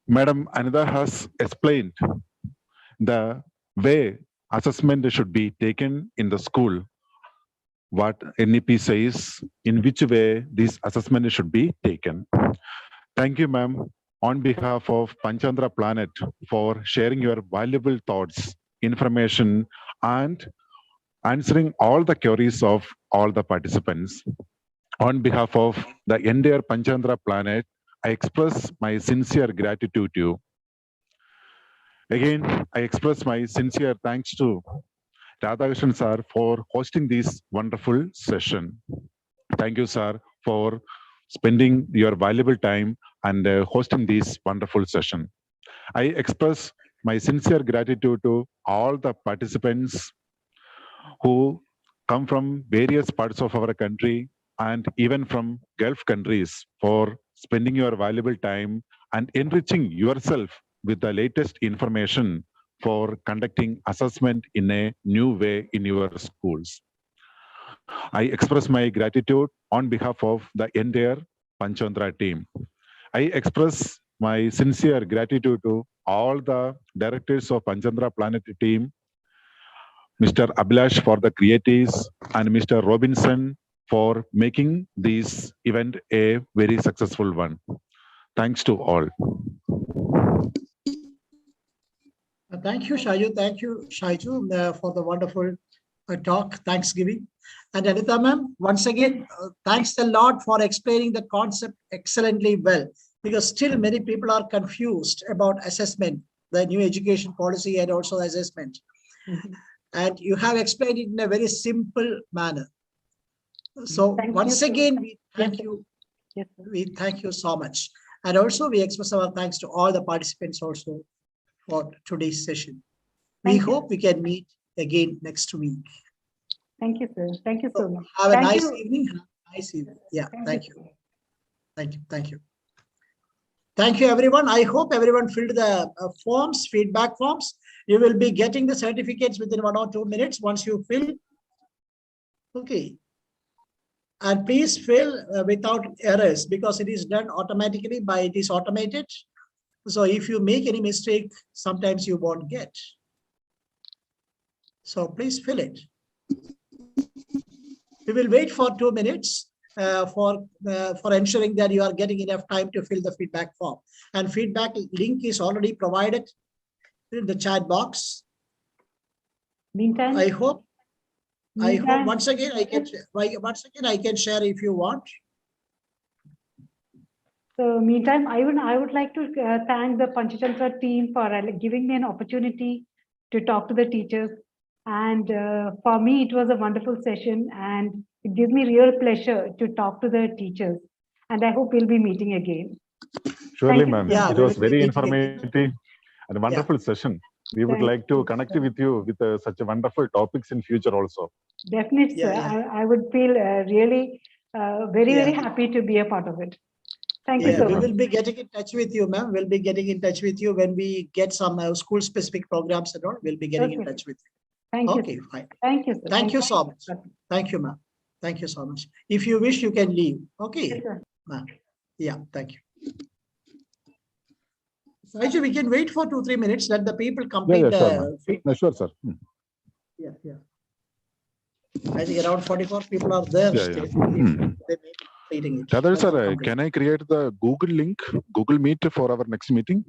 Madam Anida has explained the way assessment should be taken in the school, what NEP says, in which way this assessment should be taken. Thank you, ma'am, on behalf of Panchandra Planet for sharing your valuable thoughts, information, and answering all the queries of all the participants. On behalf of the entire Panchandra Planet, I express my sincere gratitude to you. Again, I express my sincere thanks to Radhakrishnan sir for hosting this wonderful session. Thank you, sir, for spending your valuable time and hosting this wonderful session. I express my sincere gratitude to all the participants who come from various parts of our country and even from Gulf countries for spending your valuable time and enriching yourself with the latest information for conducting assessment in a new way in your schools. I express my gratitude on behalf of the entire Panchandra team. I express my sincere gratitude to all the directors of Panchandra Planet team, Mr. Abhilash for the creatives, and Mr. Robinson for making this event a very successful one. Thanks to all. Thank you, Shaiju. Thank you, Shaiju, for the wonderful talk, Thanksgiving. And Anita ma'am, once again, thanks a lot for explaining the concept excellently well, because still many people are confused about assessment, the new education policy and also assessment. And you have explained it in a very simple manner. So Thank once you, sir. again, we Yes, thank sir. you. Yes, sir. We thank you so much. And also we express our thanks to all the participants also for today's session. We Thank you. hope we can meet again next week. Thank you, sir. Thank you so So much. have a Thank nice you. evening. Have a nice evening. Yeah, thank you. sir. Thank you. Thank you. Thank you, everyone. I hope everyone filled the forms, feedback forms. You will be getting the certificates within 1 or 2 minutes once you fill. Okay. And please fill without errors because it is done automatically it is automated. So if you make any mistake, sometimes you won't get. So please fill it. We will wait for 2 minutes for ensuring that you are getting enough time to fill the feedback form. And feedback link is already provided in the chat box. Meantime, I hope once again I can share if you want. So meantime, I would like to thank the Panchandra team for giving me an opportunity to talk to the teachers. And for me, it was a wonderful session and it gives me real pleasure to talk to the teachers. And I hope we'll be meeting again. Surely, Thank you, ma'am. Yeah, It we was will be very meeting again. informative and a wonderful session. We would Thank like to you. connect with you with such a wonderful topics in future also. Definitely, sir. Yeah. I would feel really very, very Yeah. happy to be a part of it. Thank you Yeah, so we much. will be getting in touch with you, ma'am. We'll be getting in touch with you when we get some school-specific programs and all. We'll be getting in Okay. touch with you. Thank you. Okay, sir. fine. Thank you, sir. Thank you so much. Thank you, ma'am. Thank you so much. If you wish, you can leave. Okay, Yes, sir. ma'am. Yeah, thank you. Saiji, we can wait for 2-3 minutes. Let the people complete Yeah, sure, the ma'am. feedback. Sure, sir. Yeah. I think around 44 people are there. Yeah. Still. They may be completing it. Radha, Let them sir, complete. can I create the Google link, Google Meet for our next meeting?